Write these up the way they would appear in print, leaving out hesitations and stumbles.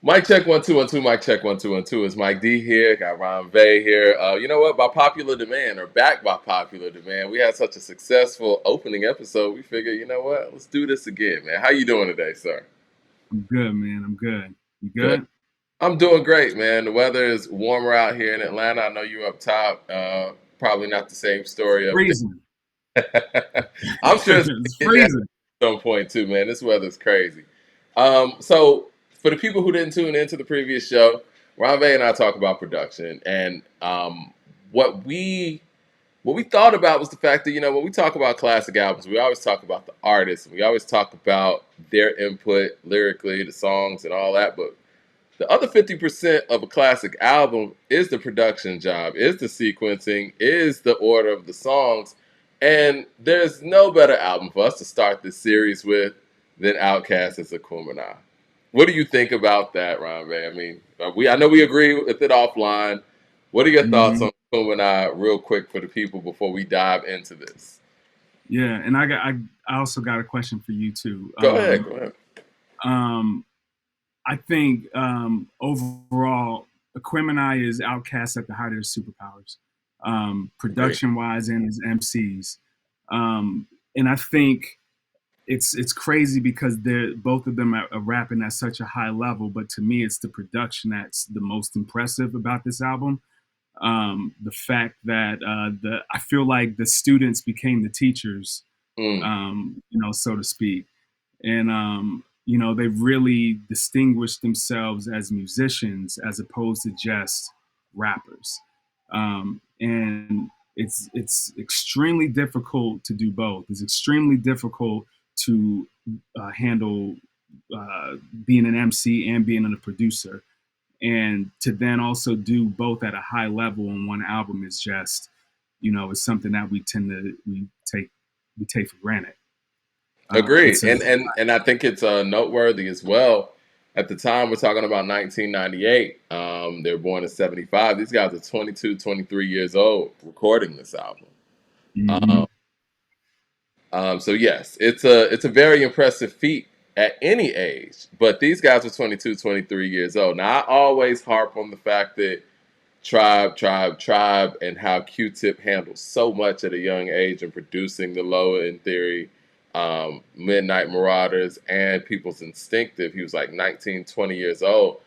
Mic check 1 2 1 2. Mic check 1 2 1 2. It's Mike D here. Got Ronvé here. You know what? By popular demand, or back by popular demand, we had such a successful opening episode. We figured, you know what? Let's do this again, man. How you doing today, sir? I'm good, man. I'm good. You Good. good? I'm doing great, man. The weather is warmer out here in Atlanta. I know you're up top. Probably not the same story up Freezing. there. I'm sure it's It's getting down at freezing. some point too, man. This weather's crazy. So for the people who didn't tune into the previous show, Ronvé and I talk about production, and what we what we thought about was the fact that when we talk about classic albums, we always talk about the artists, and we always talk about their input lyrically, the songs, and all that. But the other 50% of a classic album is the production job, is the sequencing, is the order of the songs. And there's no better album for us to start this series with than OutKast as Aquemini. What do you think about that, Ronvé? I mean, I know we agree with it offline. What are your thoughts hmm on Aquemini, real quick, for the people before we dive into this? Yeah, and I also got a question for you too. Go ahead, go ahead. Um, I think overall, Aquemini is outcast at the height of their superpowers, Agree. production wise and as MCs. And I think it's crazy because they're both of them are rapping at such a high level. But to me, it's the production that's the most impressive about this album. The fact that the I feel like the students became the teachers, Mm, so to speak, and they've really distinguished themselves as musicians as opposed to just rappers, and it's extremely difficult to do both. It's extremely difficult to handle being an MC and being a producer, and to then also do both at a high level on one album is just it's something that we take for granted. Agreed, It's a and I think it's noteworthy as well. At the time, we're talking about 1998. They were born in 75. These guys are 22, 23 years old recording this album. mhm. Um, so yes, it's a very impressive feat at any age. But these guys were 22, 23 years old. Now, I always harp on the fact that Tribe, and how Q-Tip handles so much at a young age in producing the Low End Theory, Midnight Marauders, and People's Instinctive. He was like 19, 20 years old,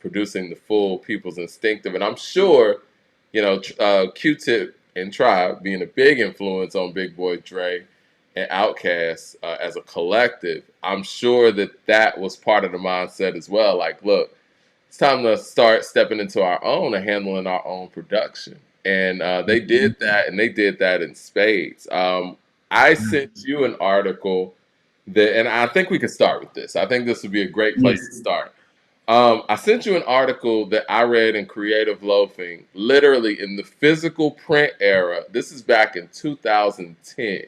producing the full People's Instinctive. And I'm sure, Q-Tip and Tribe being a big influence on Big Boy Dre and Outkast as a collective, I'm sure that was part of the mindset as well. Like, look, it's time to start stepping into our own and handling our own production. And they did that, and they did that in spades. I sent you an article and I think we could start with this. I think this would be a great Yeah. place to start. I sent you an article that I read in Creative Loafing, literally in the physical print era. This is back in 2010,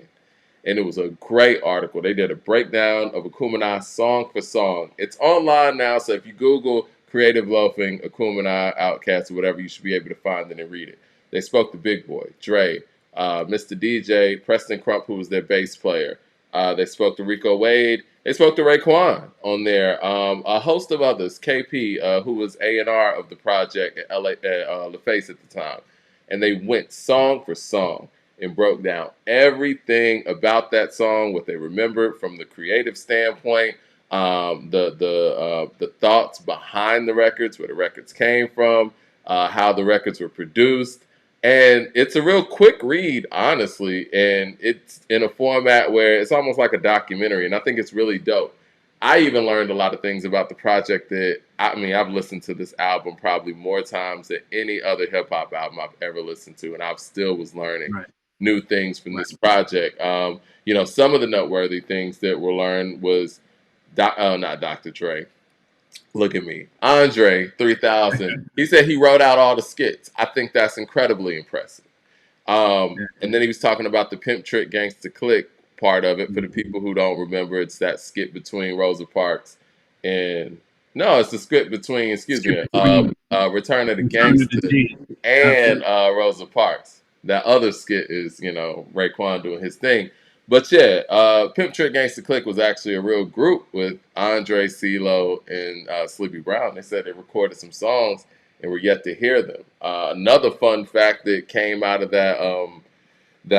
and it was a great article. They did a breakdown of Aquemini song for song. It's online now, so if you Google Creative Loafing, Aquemini, OutKast, or whatever, you should be able to find it and read it. They spoke to Big Boy, Dre, Mr. DJ, Preston Crump, who was their bass player. They spoke to Rico Wade. They spoke to Raekwon on there. A host of others, KP, who was A&R of the project at LaFace at the time. And they went song for song and broke down everything about that song, what they remembered from the creative standpoint, the thoughts behind the records, where the records came from, how the records were produced. And it's a real quick read, honestly, and it's in a format where it's almost like a documentary, and I think it's really dope. I even learned a lot of things about the project that, I mean, I've listened to this album probably more times than any other hip hop album I've ever listened to, and I still was learning Right. new things from Right. this project. Some of the noteworthy things that were learned was, not Dr. Dre. Look at me. Andre 3000. He said he wrote out all the skits. I think that's incredibly impressive. Yeah. And then he was talking about the Pimp Trick Gangsta Click part of it. For the Mhm. people who don't remember, it's that skit between Rosa Parks and no, it's the skit between, excuse Skip me, between Return of the Return to the Gangsta G. Yep. and Rosa Parks. That other skit is, Raekwon doing his thing. But yeah, Pimp Trick Gangsta Click was actually a real group with Andre, CeeLo, and Sleepy Brown. They said they recorded some songs and were yet to hear them. Another fun fact that came out of that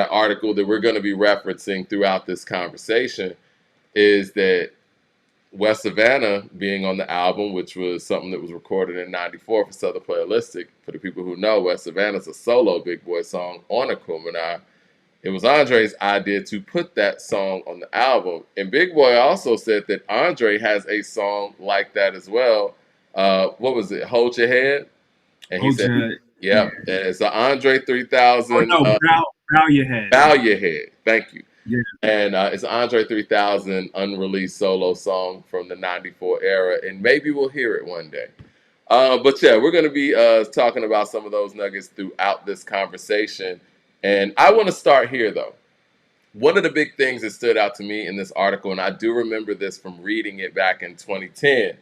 article that we're going to be referencing throughout this conversation is that West Savannah being on the album, which was something that was recorded in '94 for Southern Playalistic. For the people who know, West Savannah's a solo Big Boy song on Aquemini. It was Andre's idea to put that song on the album. And Big Boy also said that Andre has a song like that as well. What was it? Hold Your Head? And he Hold said, your, yeah, yeah. it's an Andre Oh 3000 no, bow your head. Bow Your Head. Thank you. Yeah. And it's an Andre 3000 unreleased solo song from the '94 era. And maybe we'll hear it one day. But yeah, we're going to be talking about some of those nuggets throughout this conversation. And I want to start here, though. One of the big things that stood out to me in this article, and I do remember this from reading it back in 2010,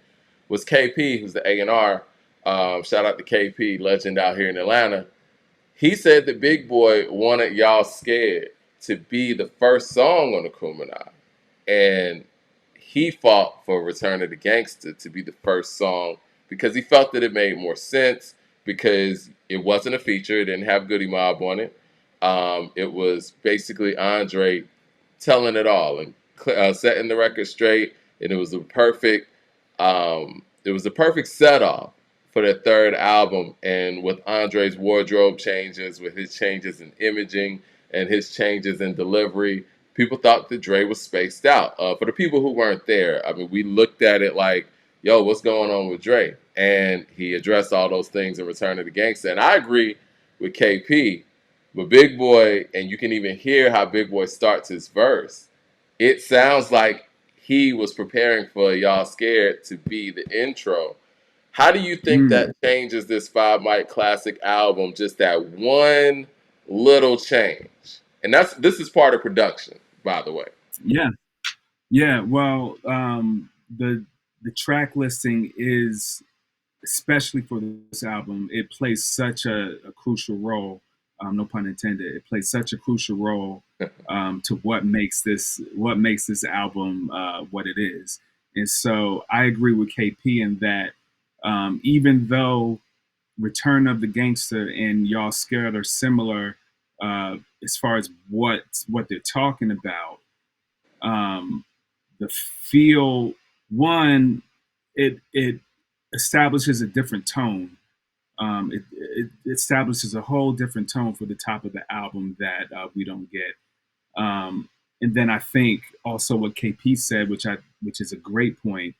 was KP, who's the A&R. Shout out to KP, legend out here in Atlanta. He said that Big Boy wanted Y'all Scared to be the first song on the Kumina. And he fought for Return of the Gangster to be the first song because he felt that it made more sense because it wasn't a feature. It didn't have Goody Mob on it. It was basically Andre telling it all and setting the record straight. And it was the perfect set off for their third album. And with Andre's wardrobe changes, with his changes in imaging and his changes in delivery, people thought that Dre was spaced out. For the people who weren't there, I mean, we looked at it like, yo, what's going on with Dre? And he addressed all those things in Return of the Gangsta. And I agree with KP, but Big Boy, and you can even hear how Big Boy starts his verse. It sounds like he was preparing for Y'all Scared to be the intro. How do you think Mm, that changes this Five Mic Classic album? Just that one little change, and this is part of production, by the way. yeah. Yeah. Well, the track listing is, especially for this album, it plays such a crucial role. No pun intended. It plays such a crucial role to what makes this album what it is. And so I agree with KP in that even though Return of the Gangster and Y'all Scared are similar as far as what they're talking about, um, the feel one it establishes a different tone. It establishes a whole different tone for the top of the album that we don't get. And then I think also what KP said, which is a great point.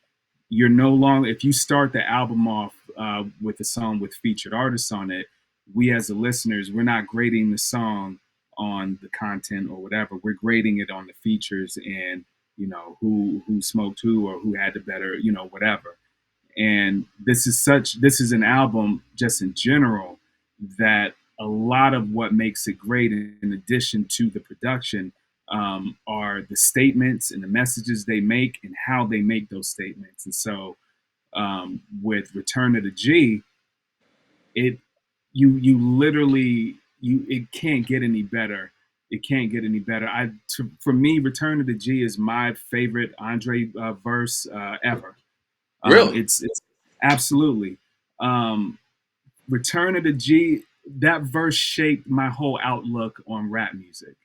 You're no longer, if you start the album off with a song with featured artists on it, we as the listeners, we're not grading the song on the content or whatever. We're grading it on the features and who smoked who or who had the better whatever. And this is an album just in general that a lot of what makes it great, in addition to the production, are the statements and the messages they make and how they make those statements. And so with Return to the G, it you literally it can't get any better. It can't get any better. For me, Return to the G is my favorite Andre verse ever. Really? It's absolutely Return of the G. That verse shaped my whole outlook on rap music.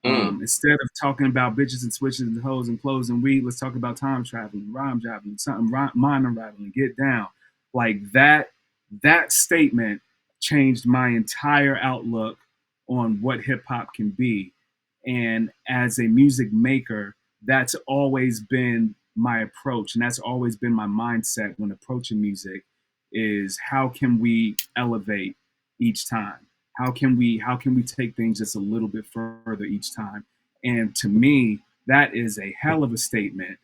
Mm. Instead of talking about bitches and switches and hoes and clothes and weed, let's talk about time traveling, rhyme traveling, something mind unraveling, get down. Like that statement changed my entire outlook on what hip hop can be. And as a music maker, that's always been my approach, and that's always been my mindset when approaching music is how can we elevate each time? How can we take things just a little bit further each time? And to me, that is a hell of a statement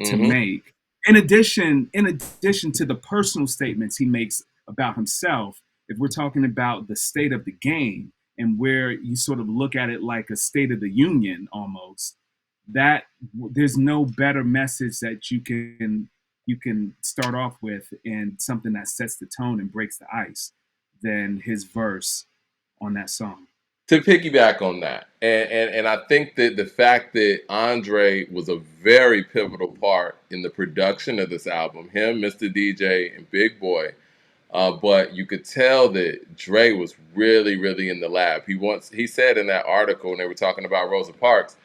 to Hmm. make. In addition to the personal statements he makes about himself, if we're talking about the state of the game and where you sort of look at it like a state of the union almost, that there's no better message that you can start off with and something that sets the tone and breaks the ice than his verse on that song. to piggyback on that, and I think that the fact that Andrè was a very pivotal part in the production of this album, him, Mr. DJ, and Big Boy. But you could tell that Dre was really, really in the lab. He said in that article when they were talking about Rosa Parks,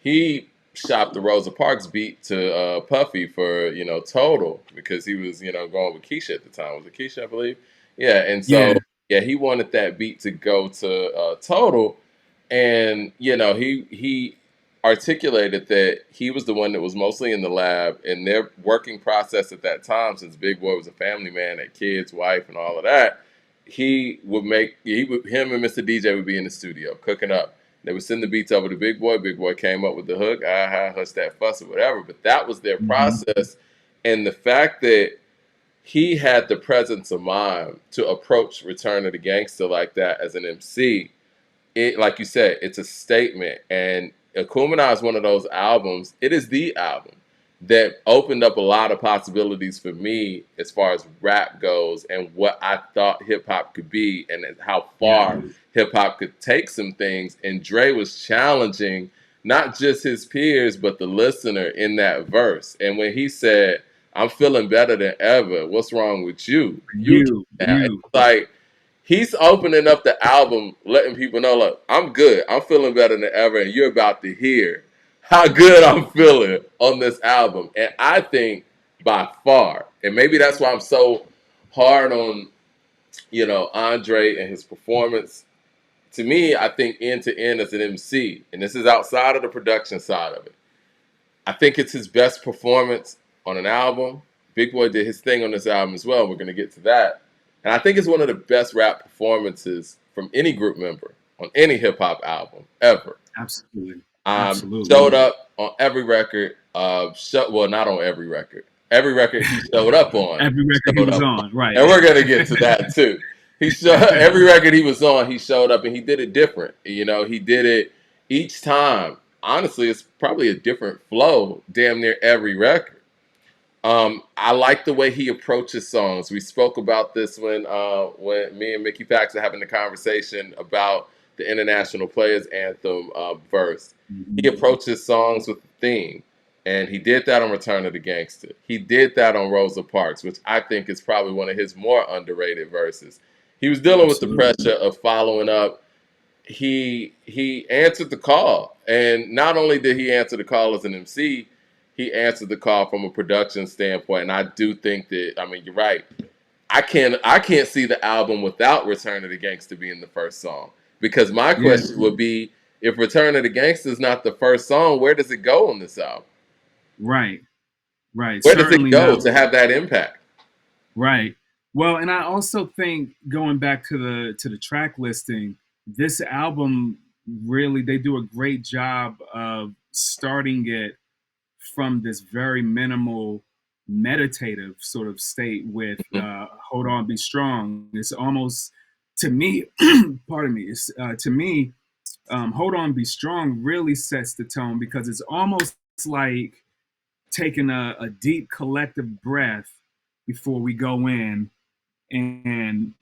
he shopped the Rosa Parks beat to Puffy for Total because he was going with Keisha at the time. Was it Keisha, I believe? Yeah, and so Yeah. yeah, he wanted that beat to go to Total, and he articulated that he was the one that was mostly in the lab, and their working process at that time, since Big Boy was a family man, had kids, wife, and all of that, him and Mr. DJ would be in the studio cooking up. They would send the beats over to Big Boy. Big Boy came up with the hook, hush that fuss or whatever. But that was their Hmm. process, and the fact that he had the presence of mind to approach Return of the Gangster like that as an MC, it, like you said, it's a statement. And Aquemini is one of those albums. It is the album that opened up a lot of possibilities for me as far as rap goes and what I thought hip hop could be and how Yeah. far hip hop could take some things. And Dre was challenging not just his peers, but the listener in that verse. And when he said, "I'm feeling better than ever. What's wrong with you? You now." It's You. like he's opening up the album, letting people know, look, I'm good. I'm feeling better than ever, and you're about to hear how good I'm feeling on this album. And I think by far, and maybe that's why I'm so hard on, Andrè and his performance. To me, I think end to end as an MC, and this is outside of the production side of it. I think it's his best performance on an album. Big Boy did his thing on this album as well. We're going to get to that. And I think it's one of the best rap performances from any group member on any hip hop album ever. Absolutely. Um, Absolutely. Showed up on every record. Well, not on every record. Every record he showed up on, Every he record he showed was up on. on, right? And we're going to get to that too. He showed every record he was on, he showed up and he did it different. He did it each time. Honestly, it's probably a different flow damn near every record. I like the way he approaches songs. We spoke about this when me and Mickey Fax are having the conversation about the International Players Anthem verse. He Mhm. approaches songs with a theme, and he did that on Return of the Gangster. He did that on Rosa Parks, which I think is probably one of his more underrated verses. He was dealing with the Absolutely. pressure of following up. He answered the call, and not only did he answer the call as an MC, he answered the call from a production standpoint. And I do think that, I mean, you're right. I can't see the album without Return of the Gangster being the first song, because my Yeah. question would be, if Return of the Gangster is not the first song, where does it go on this album? Right. Right. Where does it Certainly go not. to have that impact? Right. Well, and I also think going back to the track listing, this album really they do a great job of starting it from this very minimal meditative sort of state with hold on be strong. It's almost to me pardon me, it's to me hold on be strong really sets the tone because it's almost like taking a deep collective breath before we go in and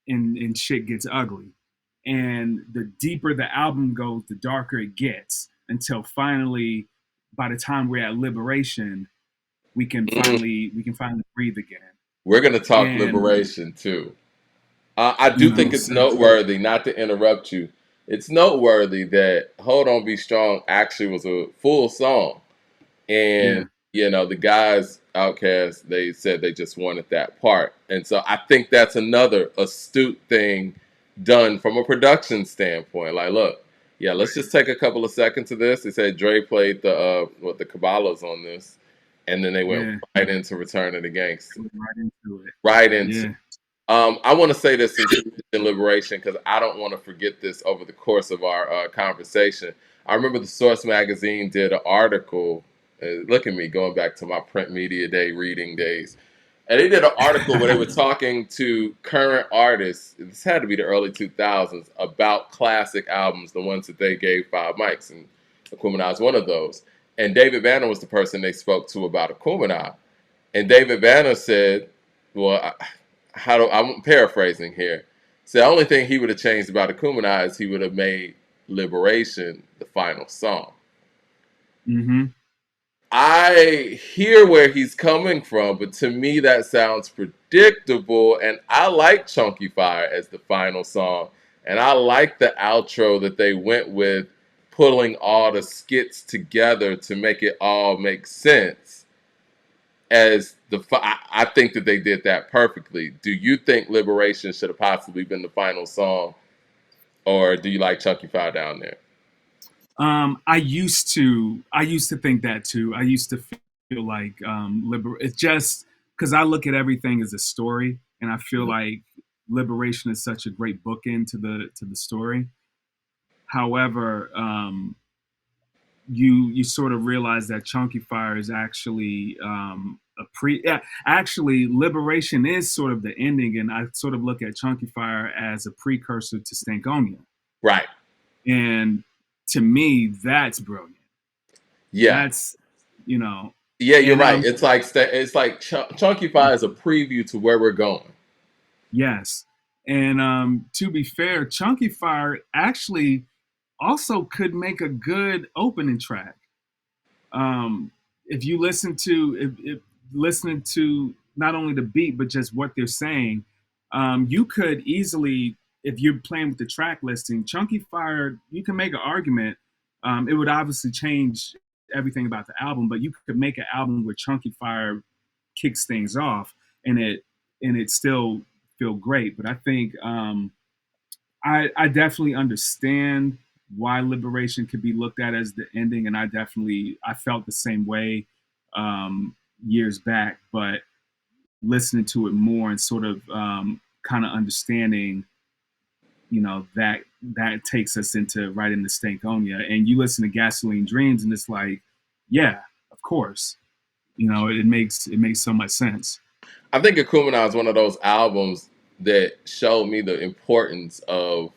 and shit gets ugly. And the deeper the album goes, the darker it gets until finally, by the time we're at liberation, Mm, we can finally breathe again. we're going to talk And liberation too. I you do think know, it's so noteworthy, not to interrupt you. It's noteworthy that "Hold On, Be Strong" actually was a full song, yeah, and the guys, OutKast, they said they just wanted that part, and so I think that's another astute thing done from a production standpoint. Like, look, yeah, let's just take a couple of seconds of this. They said Dre played the Caballos on this, and then they went yeah, right into Return of the Gangster, right into it. right into. Yeah, I want to say this since you mentioned liberation because I don't want to forget this over the course of our conversation. I remember the Source magazine did an article. Look at me going back to my print media day reading days. And they did an article where they were talking to current artists. This had to be the early 2000s about classic albums, the ones that they gave 5 mics. And Aquemini is one of those. And David Banner was the person they spoke to about Aquemini. And David Banner said, well, I'm paraphrasing here, So the only thing he would have changed about Aquemini is he would have made Liberation the final song. Mm-hmm. I hear where he's coming from, but to me that sounds predictable, and I like Chunky Fire as the final song, and I like the outro that they went with, pulling all the skits together to make it all make sense. As I think that they did that perfectly. Do you think Liberation should have possibly been the final song, or do you like Chunky Fire down there? I used to think that too. I used to feel like it's just because I look at everything as a story, and I feel Mhm. like Liberation is such a great bookend to the story. However, you sort of realize that Chunky Fire is actually a pre. Yeah, actually, Liberation is sort of the ending, and I sort of look at Chunky Fire as a precursor to Stankonia. Right. And to me, that's brilliant. Yeah. That's you know, Yeah, you're and right. It's like Chunky Fire is a preview to where we're going. yes, and to be fair, Chunky Fire actually also could make a good opening track. Um, if you if listening to not only the beat but just what they're saying, you could easily, if you're playing with the track listing, Chunky Fire, you can make an argument. It would obviously change everything about the album, but you could make an album where Chunky Fire kicks things off, and it still feel great. But I think I definitely understand why Liberation could be looked at as the ending, and I felt the same way years back. But listening to it more and sort of kind of understanding, that takes us into right into Stankonia. And you listen to Gasoline Dreams, and it's like, yeah, of course, it makes so much sense. I think Akumina is one of those albums that showed me the importance of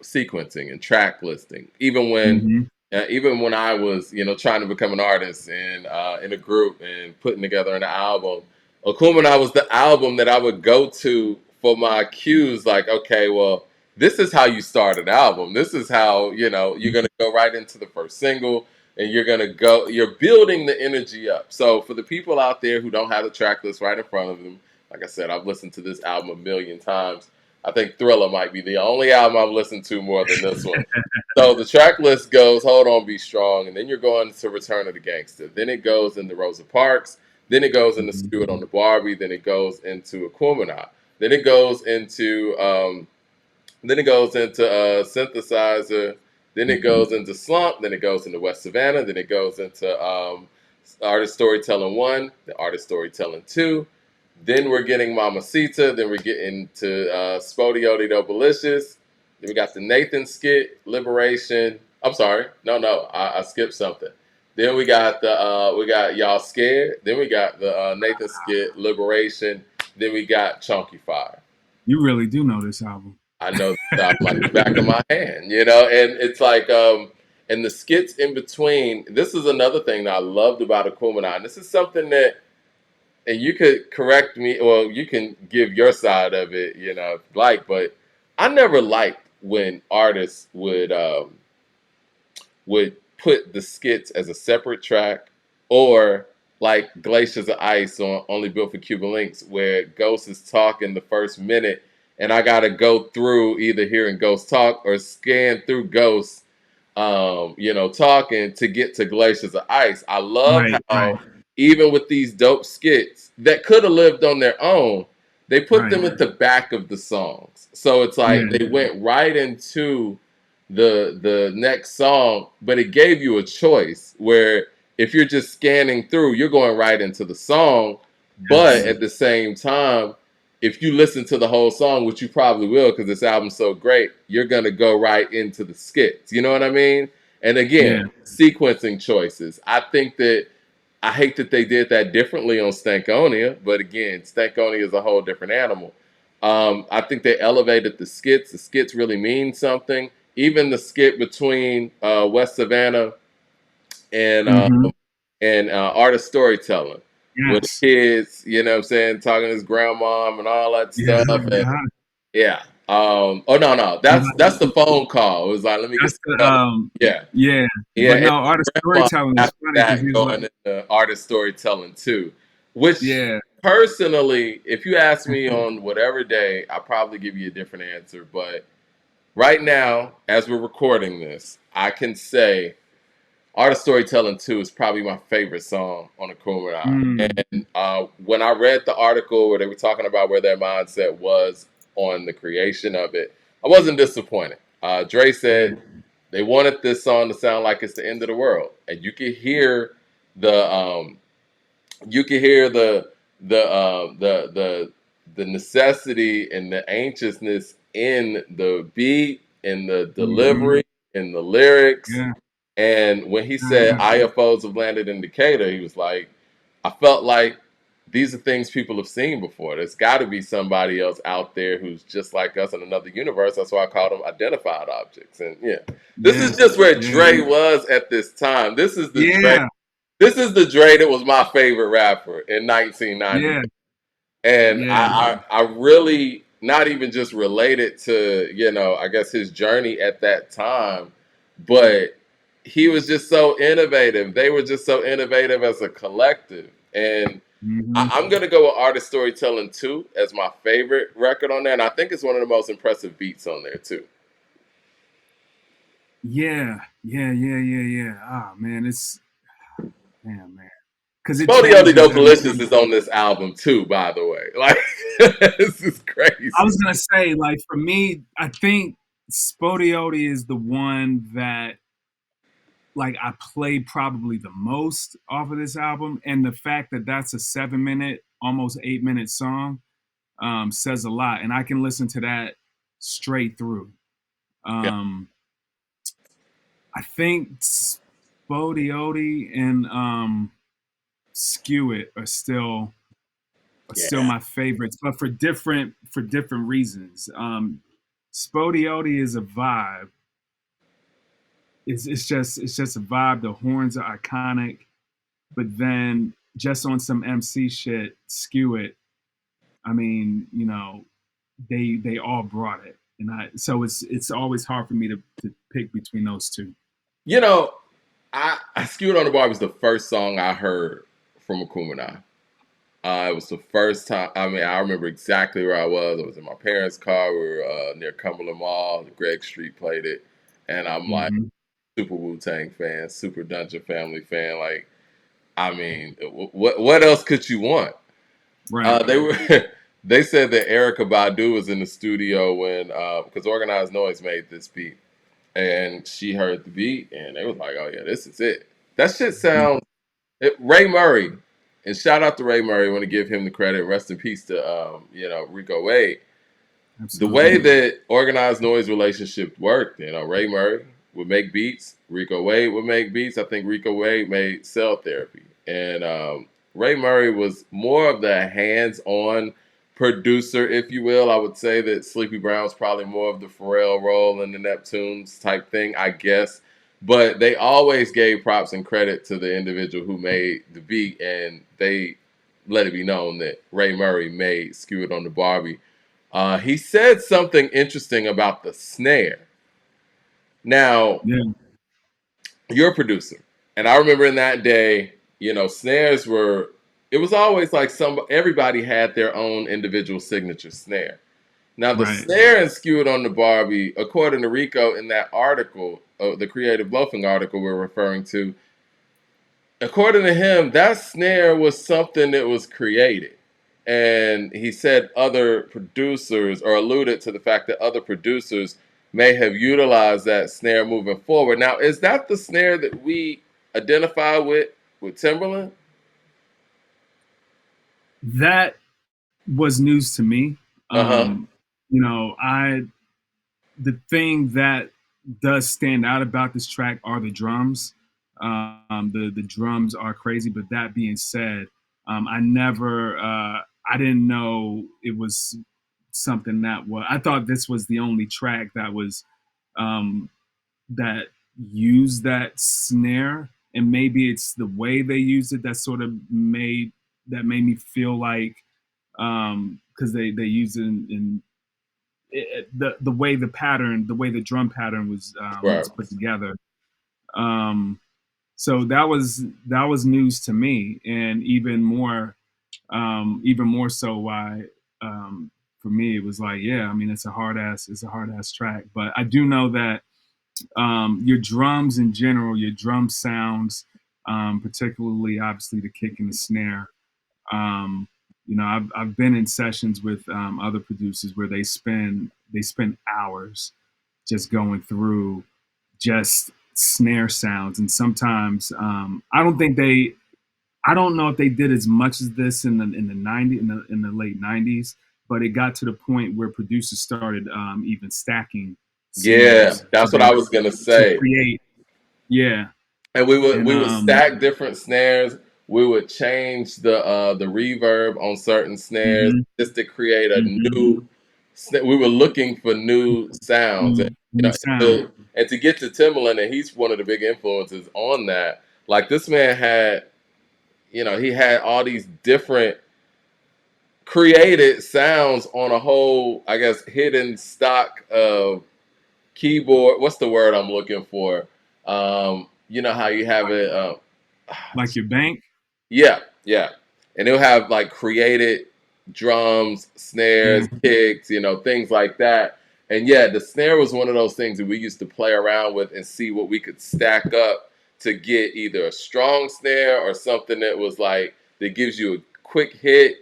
sequencing and track listing. Mm-hmm. Even when I was trying to become an artist and in a group and putting together an album, Akumina was the album that I would go to for my cues. Like, okay, well, this is how you start an album. This is how you're gonna go right into the first single. And you're building the energy up. So for the people out there who don't have the track list right in front of them, like I said, I've listened to this album a million times. I think Thriller might be the only album I've listened to more than this one. So the track list goes Hold On, Be Strong, and then you're going to Return of the Gangster. Then it goes into Rosa Parks. Then it goes into Mm-hmm. Skew It on the Barbie. Then it goes into Aquemini. Then it goes into Synthesizer. Then it goes into Slump. Then it goes into West Savannah. Then it goes into Artist Storytelling 1, the Artist Storytelling 2. Then we're getting Mamacita. Then we're getting to SpottieOttie Delicious. Then we got the Nathan skit, Liberation. I'm sorry. No. I skipped something. Then we got Y'all Scared. Then we got the Nathan skit, Liberation. Then we got Chunky Fire. You really do know this album. I know that I'm like the back of my hand, and it's like, and the skits in between. This is another thing that I loved about Aquemini. And this is something that, and you could correct me, well, you can give your side of it, if you like, but I never liked when artists would put the skits as a separate track, or like Glaciers of Ice on Only Built for Cuban Links, where Ghost is talking the first minute, and I gotta go through either hearing Ghost talk or scan through Ghost, talking to get to Glaciers of Ice. I love Right, right, how even with these dope skits that could have lived on their own, they put right. them at the back of the songs. So it's like Yeah, they went right into the next song, but it gave you a choice where if you're just scanning through, you're going right into the song. But yes. at the same time, if you listen to the whole song, which you probably will because this album's so great, you're gonna go right into the skits. You know what I mean? And Yeah. again, sequencing choices. I think that I hate that they did that differently on Stankonia, but again, Stankonia is a whole different animal. I think they elevated the skits. The skits really mean something. Even the skit between West Savannah and uh, Mm-hmm. and Artist Storytelling. with the Yes. kids, you know what I'm saying, talking to his grandmom and all that Yeah. stuff. And Yeah. yeah. Oh no, that's the phone call. It was like, let me get That's some the help. Yeah. yeah. Yeah. But And no, artist grandma storytelling is after funny because that he's like, going into artist storytelling too. Which yeah. personally, if you ask me on whatever day, I'll probably give you a different answer. But right now, as we're recording this, I can say Art of Storytelling 2 is probably my favorite song on Aquemini. Mm, And when I read the article where they were talking about where their mindset was on the creation of it, I wasn't disappointed. Dre yeah. said they wanted this song to sound like it's the end of the world. And you could hear the you could hear the necessity and the anxiousness in the beat, in the Hmm. delivery, in the lyrics. Yeah. And when he said Yeah. IFOs have landed in Decatur, he was like, I felt like these are things people have seen before. There's got to be somebody else out there who's just like us in another universe. That's why I call them identified objects. And yeah, this Yeah. is just where Yeah. Dre was at this time. This is the Dre. Yeah. This is the Dre that was my favorite rapper in 1990. Yeah. And Yeah. I really not even just related to, you know, I guess his journey at that time, but he was just so innovative. They were just so innovative as a collective. And Hmm. I'm gonna go with Artist Storytelling 2 as my favorite record on there. And I think it's one of the most impressive beats on there too. Yeah. Yeah. Yeah. Yeah. Yeah. Ah, man, it's man, because it SpottieOttie changes Dope every Delicious time. is on this album too, by the way. Like this is I crazy. was gonna say, like, for me, I think SpottieOttie is the one that like I play probably the most off of this album, and the fact that that's a 7 minute, almost 8 minute song says a lot, and I can listen to that straight through. Yeah. Um, I think SpottieOttie and Skew It are still Yeah. my favorites, but for different reasons. SpottieOttie is a vibe. It's just a vibe. The horns are iconic, but then just on some MC shit, Skew It. I mean, you know, they all brought it, and I so it's always hard for me to pick between those two. You know, I Skewed on the Bar was the first song I heard from Aquemini. It was the first time. I mean, I remember exactly where I was. I was in my parents' car. We were near Cumberland Mall. Greg Street played it, and I'm like, Hmm. super Wu Tang fan, super Dungeon Family fan. Like, I mean, what else could you want? Right. They were. They said that Erica Badu was in the studio when because Organized Noise made this beat, and she heard the beat, and they was like, "Oh yeah, this is it." That shit Yeah, sounds. Ray Murray, and shout out to Ray Murray. I want to give him the credit. Rest in peace to you know, Rico Wade. The way absolutely. that Organized Noise relationship worked, you know, Ray Murray would make beats, Rico Wade would make beats. I think Rico Wade made Cell Therapy, and Ray Murray was more of the hands-on producer, if you will. I would say that Sleepy Brown's probably more of the Pharrell role in the Neptunes type thing, I guess. But they always gave props and credit to the individual who made the beat, and they let it be known that Ray Murray made "Skew It on the Barbie." He said something interesting about the snare. Now, Yeah. you're a producer, and I remember in that day, you know, snares were. It was always like everybody had their own individual signature snare. Now, the Right. snare and Skew It on the Barbie, according to Rico in that article, the Creative Loafing article we're referring to, according to him, that snare was something that was created. And he said other producers, or alluded to the fact that other producers may have utilized that snare moving forward. Now, is that the snare that we identify with Timberland? That was news to me. Uh huh. Um, you know, I the thing that does stand out about this track are the drums. The drums are crazy. But that being said, I didn't know it was something that was. I thought this was the only track that was um, that used that snare, and maybe it's the way they used it that sort of made that made me feel like, because they use it in the way the way the drum pattern Right. was put together. Um, so that was news to me, and even more so why, for me it was like, yeah, I mean, it's a hard ass track. But I do know that, your drums in general, your drum sounds, particularly obviously the kick and the snare. Um, I've been in sessions with, other producers where they spend hours just going through just snare sounds, and sometimes, I don't know if they did as much as this in the 90 in the late 90s, but it got to the point where producers started, even stacking Yeah, snares that's what I was gonna to say. create, yeah. And And we would stack different snares. We would change the reverb on certain snares mhm, just to create a mhm, new. We were looking for new sounds, and new sound. and to get to Timbaland, and he's one of the big influences on that. Like this man had, he had all these different created sounds on a whole, I guess, hidden stock of keyboard. What's the word I'm looking for? You know how you have it. Like your bank. Yeah, yeah. And it'll have like created drums, Yeah, snares, kicks, things like that. And yeah, the snare was one of those things that we used to play around with and see what we could stack up to get either a strong snare or something that was like that gives you a quick hit.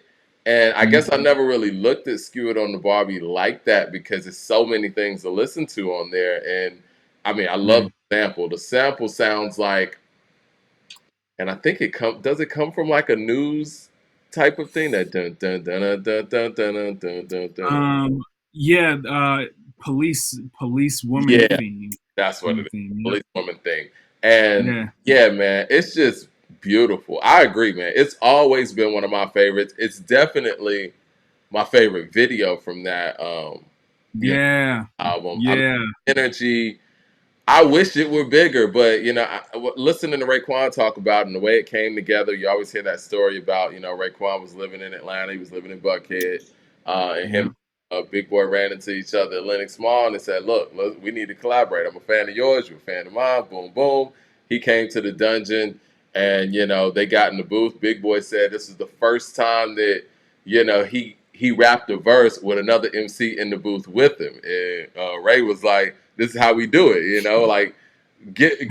And I guess I mhm, never really looked at Skew It on the Barbie like that because there's so many things to listen to on there. And I mean, I love yeah, the sample. The sample sounds like, and I think it come from like a news type of thing that dun dun dun dun dun dun dun dun dun dun. um, yeah. Police woman Yeah, theme. that's what it is. Yep. Police woman thing. And Yeah, yeah, man, it's just beautiful. I agree, man. It's always been one of my favorites. It's definitely my favorite video from that yeah, album. I love yeah, the energy. I wish it were bigger, but listening to Raekwon talk about it and the way it came together, you always hear that story about Raekwon was living in Atlanta, he was living in Buckhead, and yeah, him, Big Boy ran into each other at Lenox Mall and they said, "Look, we need to collaborate. I'm a fan of yours, you're a fan of mine." Boom, boom. He came to the dungeon, and they got in the booth. Big Boy said this is the first time that he rapped a verse with another MC in the booth with him, and Ray was like, this is how we do it, like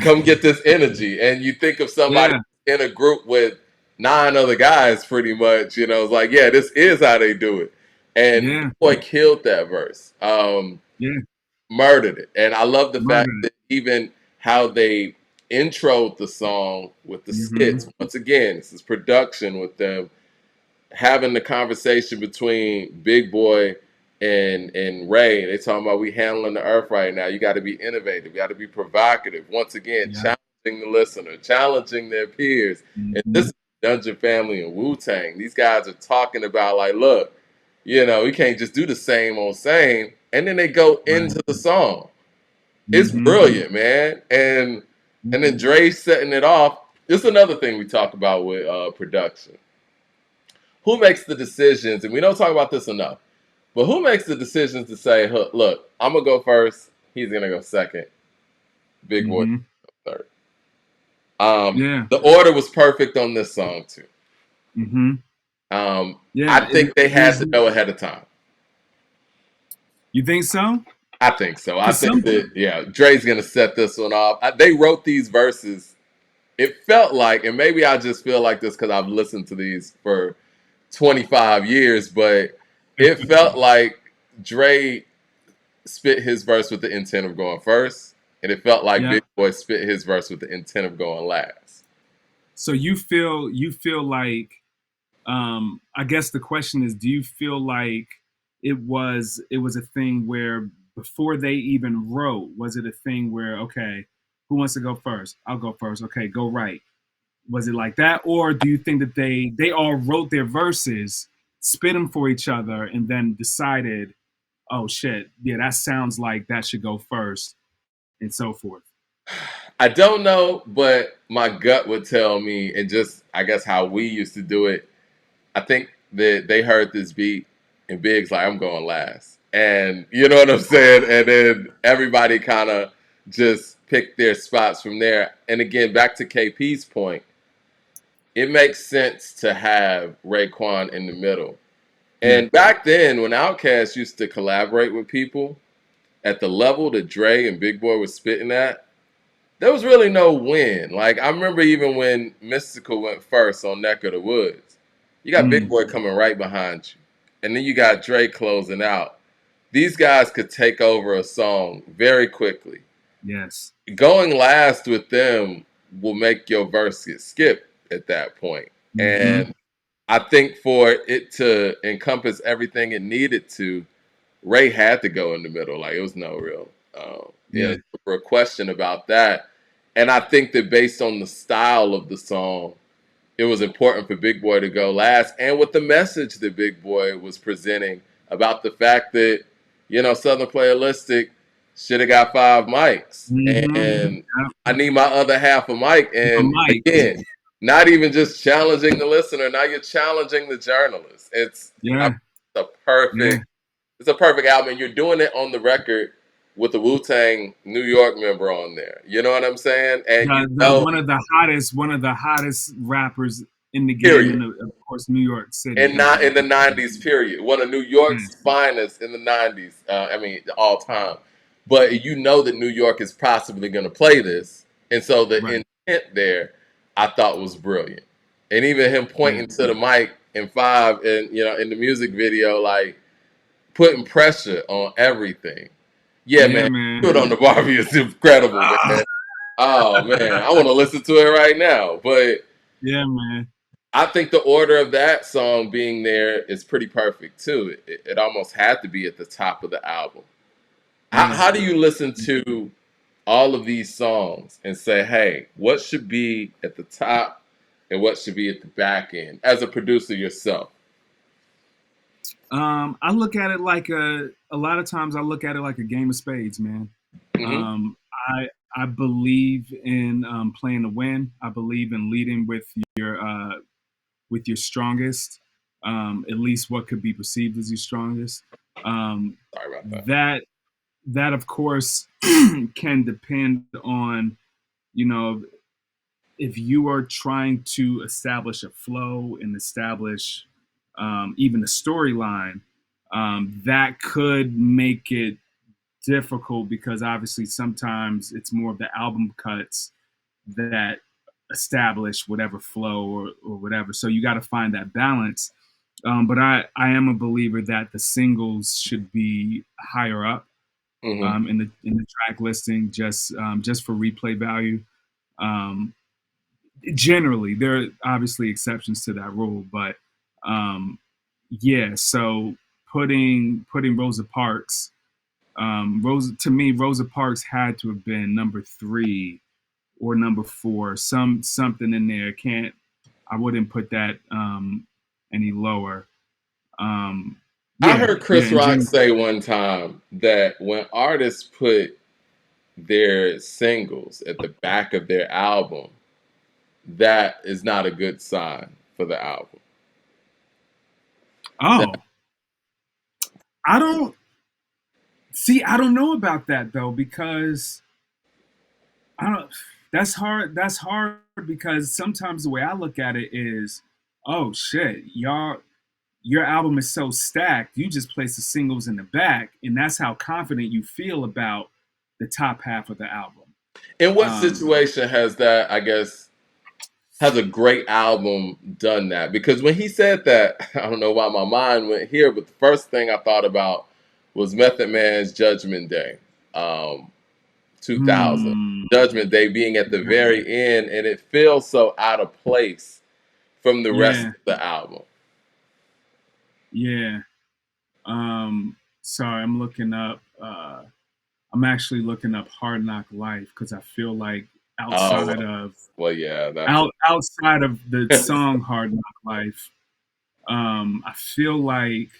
come get this energy. And you think of somebody yeah, in a group with 9 other guys pretty much, it's like, yeah, this is how they do it. And yeah, Boy killed that verse. yeah. Murdered it. And I love the fact Murdered that even how they introed the song with the it. Hmm. skits. Once again, this is production with them having the conversation between Big Boy and Ray. They talking about we handling the earth right now. You got to be innovative. You got to be provocative. Once again, Yeah. challenging the listener, challenging their peers. And this Hmm. is Dungeon Family and Wu Tang. These guys are talking about like, look, we can't just do the same old same. And then they go Right. into the song. It's Hmm. brilliant, man. And then Dre setting it off. This is another thing we talk about with production. Who makes the decisions? And we don't talk about this enough. But who makes the decisions to say, look, I'm gonna go first. He's gonna go second. Big Boy Hmm. third. Yeah. The order was perfect on this song too. Hmm. Yeah. I think they It had was. to know ahead of time. You think so? I think so. I Cause think some. that Dre's gonna set this one off. They wrote these verses. It felt like, and maybe I just feel like this because I've listened to these for 25 years, but it felt like Dre spit his verse with the intent of going first, and it felt like Yeah. Big Boy spit his verse with the intent of going last. So you feel like, I guess the question is, do you feel like it was a thing where before they even wrote, was it a thing where, okay, who wants to go first? I'll go first. Okay, go right. Was it like that, or do you think that they all wrote their verses, spit them for each other, and then decided, oh shit, yeah, that sounds like that should go first, and so forth? I don't know, but my gut would tell me, and just I guess how we used to do it, I think that they heard this beat and Big's like, I'm going last. And you know what I'm saying? And then everybody kind of just picked their spots from there. And again, back to KP's point, it makes sense to have Raekwon in the middle. Yeah. And back then, when OutKast used to collaborate with people at the level that Dre and Big Boy was spitting at, there was really no win. Like, I remember even when Mystical went first on Neck of the Woods, you got Big Mm. Boy coming right behind you. And then you got Dre closing out. These guys could take over a song very quickly. Yes. Going last with them will make your verse get skipped at that point. Mm-hmm. And I think for it to encompass everything it needed to, Ray had to go in the middle. Like, it was no real Yeah. for a question about that. And I think that based on the style of the song, it was important for Big Boy to go last, and with the message that Big Boy was presenting about the fact that, Southern Playalistic should have got 5 mics, Mm-hmm. and I need my other half a mic. A And mic. again, not even just challenging the listener, now you're challenging the journalist. Yeah. A Yeah. perfect it's a perfect album, and you're doing it on the record with the Wu-Tang New York member on there. You know what I'm saying? And One of the hottest rappers in the game, period. in of course New York City. And not in the '90s, period. One of New Yeah. York's finest in the '90s. All time. But you know that New York is possibly going to play this, and so the Right. intent there, I thought was brilliant. And even him Yeah. pointing to the mic in Five, and in the music video, like putting pressure on everything. Yeah, Yeah, man, man. put on the Barbie is incredible, Ah, man. Oh man, I want to listen to it right now. But yeah, man. I think the order of that song being there is pretty perfect too. It almost had to be at the top of the album. Yeah. How do you listen to all of these songs and say, hey, what should be at the top and what should be at the back end as a producer yourself? I look at it like a lot of times I look at it like a game of spades, man. Hmm. Um, I believe in playing to win. I believe in leading with your strongest, at least what could be perceived as your strongest. Um, Sorry about that. that of course can depend on, you know, if you are trying to establish a flow and establish even a storyline, that could make it difficult because obviously sometimes it's more of the album cuts that establish whatever flow or whatever. So you got to find that balance. But I am a believer that the singles should be higher up Hmm. in the track listing just for replay value. Um, Generally, there are obviously exceptions to that rule, but um, yeah. So putting Rosa Parks, Rosa Parks had to have been number 3 or number 4, something in there. I wouldn't put that any lower. I Yeah, heard yeah. Chris In Rock general, say one time that when artists put their singles at the back of their album, that is not a good sign for the album. That, oh, I don't see. I don't know about that though because I don't. That's hard. That's hard because sometimes the way I look at it is, oh shit, your album is so stacked. You just place the singles in the back, and that's how confident you feel about the top half of the album. in what Um, situation has that, I guess, has a great album done that? Because when he said that, I don't know why my mind went here, but the first thing I thought about was Method Man's Judgment Day, um, 2000. hmm, Judgment Day being at the very end, and it feels so out of place from the rest yeah, of the album. yeah. Sorry, I'm looking up. I'm actually looking up Hard Knock Life because I feel like Oh, outside of well, yeah, that's a. outside of the song Hard Knock Life, I feel like,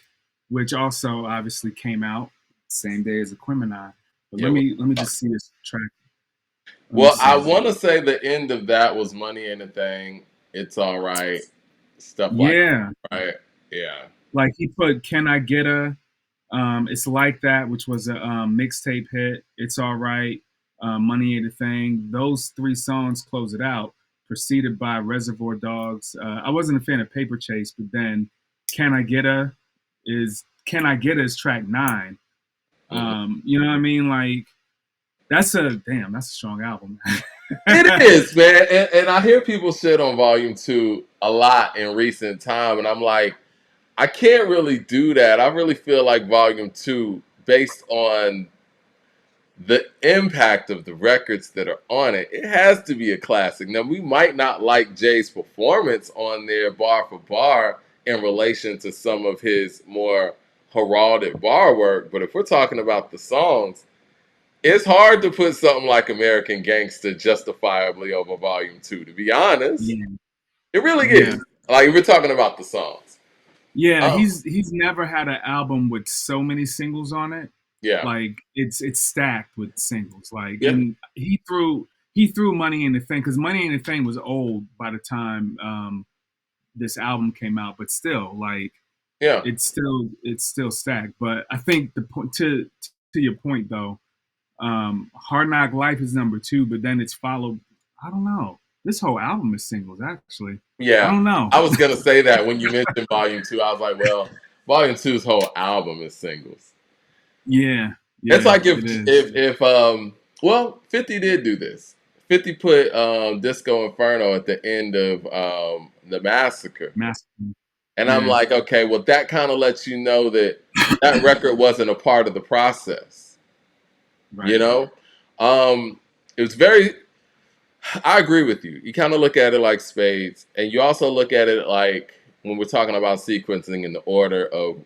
which also obviously came out same day as Aquemini. But Yeah. let me just see this track. Let me Well, I see. want to say the end of that was Money Ain't a Thing. It's all right. stuff like Yeah. that, right? Yeah. Like he put "Can I Get a," "It's Like That," which was a mixtape hit. "It's All Right," "Money Ain't a Thing." Those three songs close it out. Preceded by Reservoir Dogs. I wasn't a fan of Paper Chase, but then "Can I Get a" "Can I Get a" is track 9. Mhm. You know what I mean? Like that's a strong album. It is, man, and I hear people shit on Volume 2 a lot in recent time, and I'm like, I can't really do that. I really feel like Volume 2, based on the impact of the records that are on it, it has to be a classic. Now, we might not like Jay's performance on there, bar for bar, in relation to some of his more heralded bar work, but if we're talking about the songs, it's hard to put something like American Gangster justifiably over Volume 2, to be honest. Yeah, It really yeah, is. Like, we're talking about the songs. yeah. Oh, He's never had an album with so many singles on it. yeah. Like it's stacked with singles. Like, Yeah. and he threw Money in the Thing because Money in the Thing was old by the time this album came out, but still, like Yeah. it's still stacked. But I think the point to your point though, Hard Knock Life is number 2, but then it's followed. I don't know. This whole album is singles, actually. I Yeah. don't know. I was going to say that when you mentioned Volume 2. I was like, well, Volume Two's whole album is singles. Yeah, It's yeah, like it is. well, 50 did do this. 50 put Disco Inferno at the end of the Massacre. Master. And I'm Yeah, like, okay, well, that kind of lets you know that that record wasn't a part of the process. You right. know, it was very. I agree with you. You kind of look at it like spades, and you also look at it like when we're talking about sequencing in the order of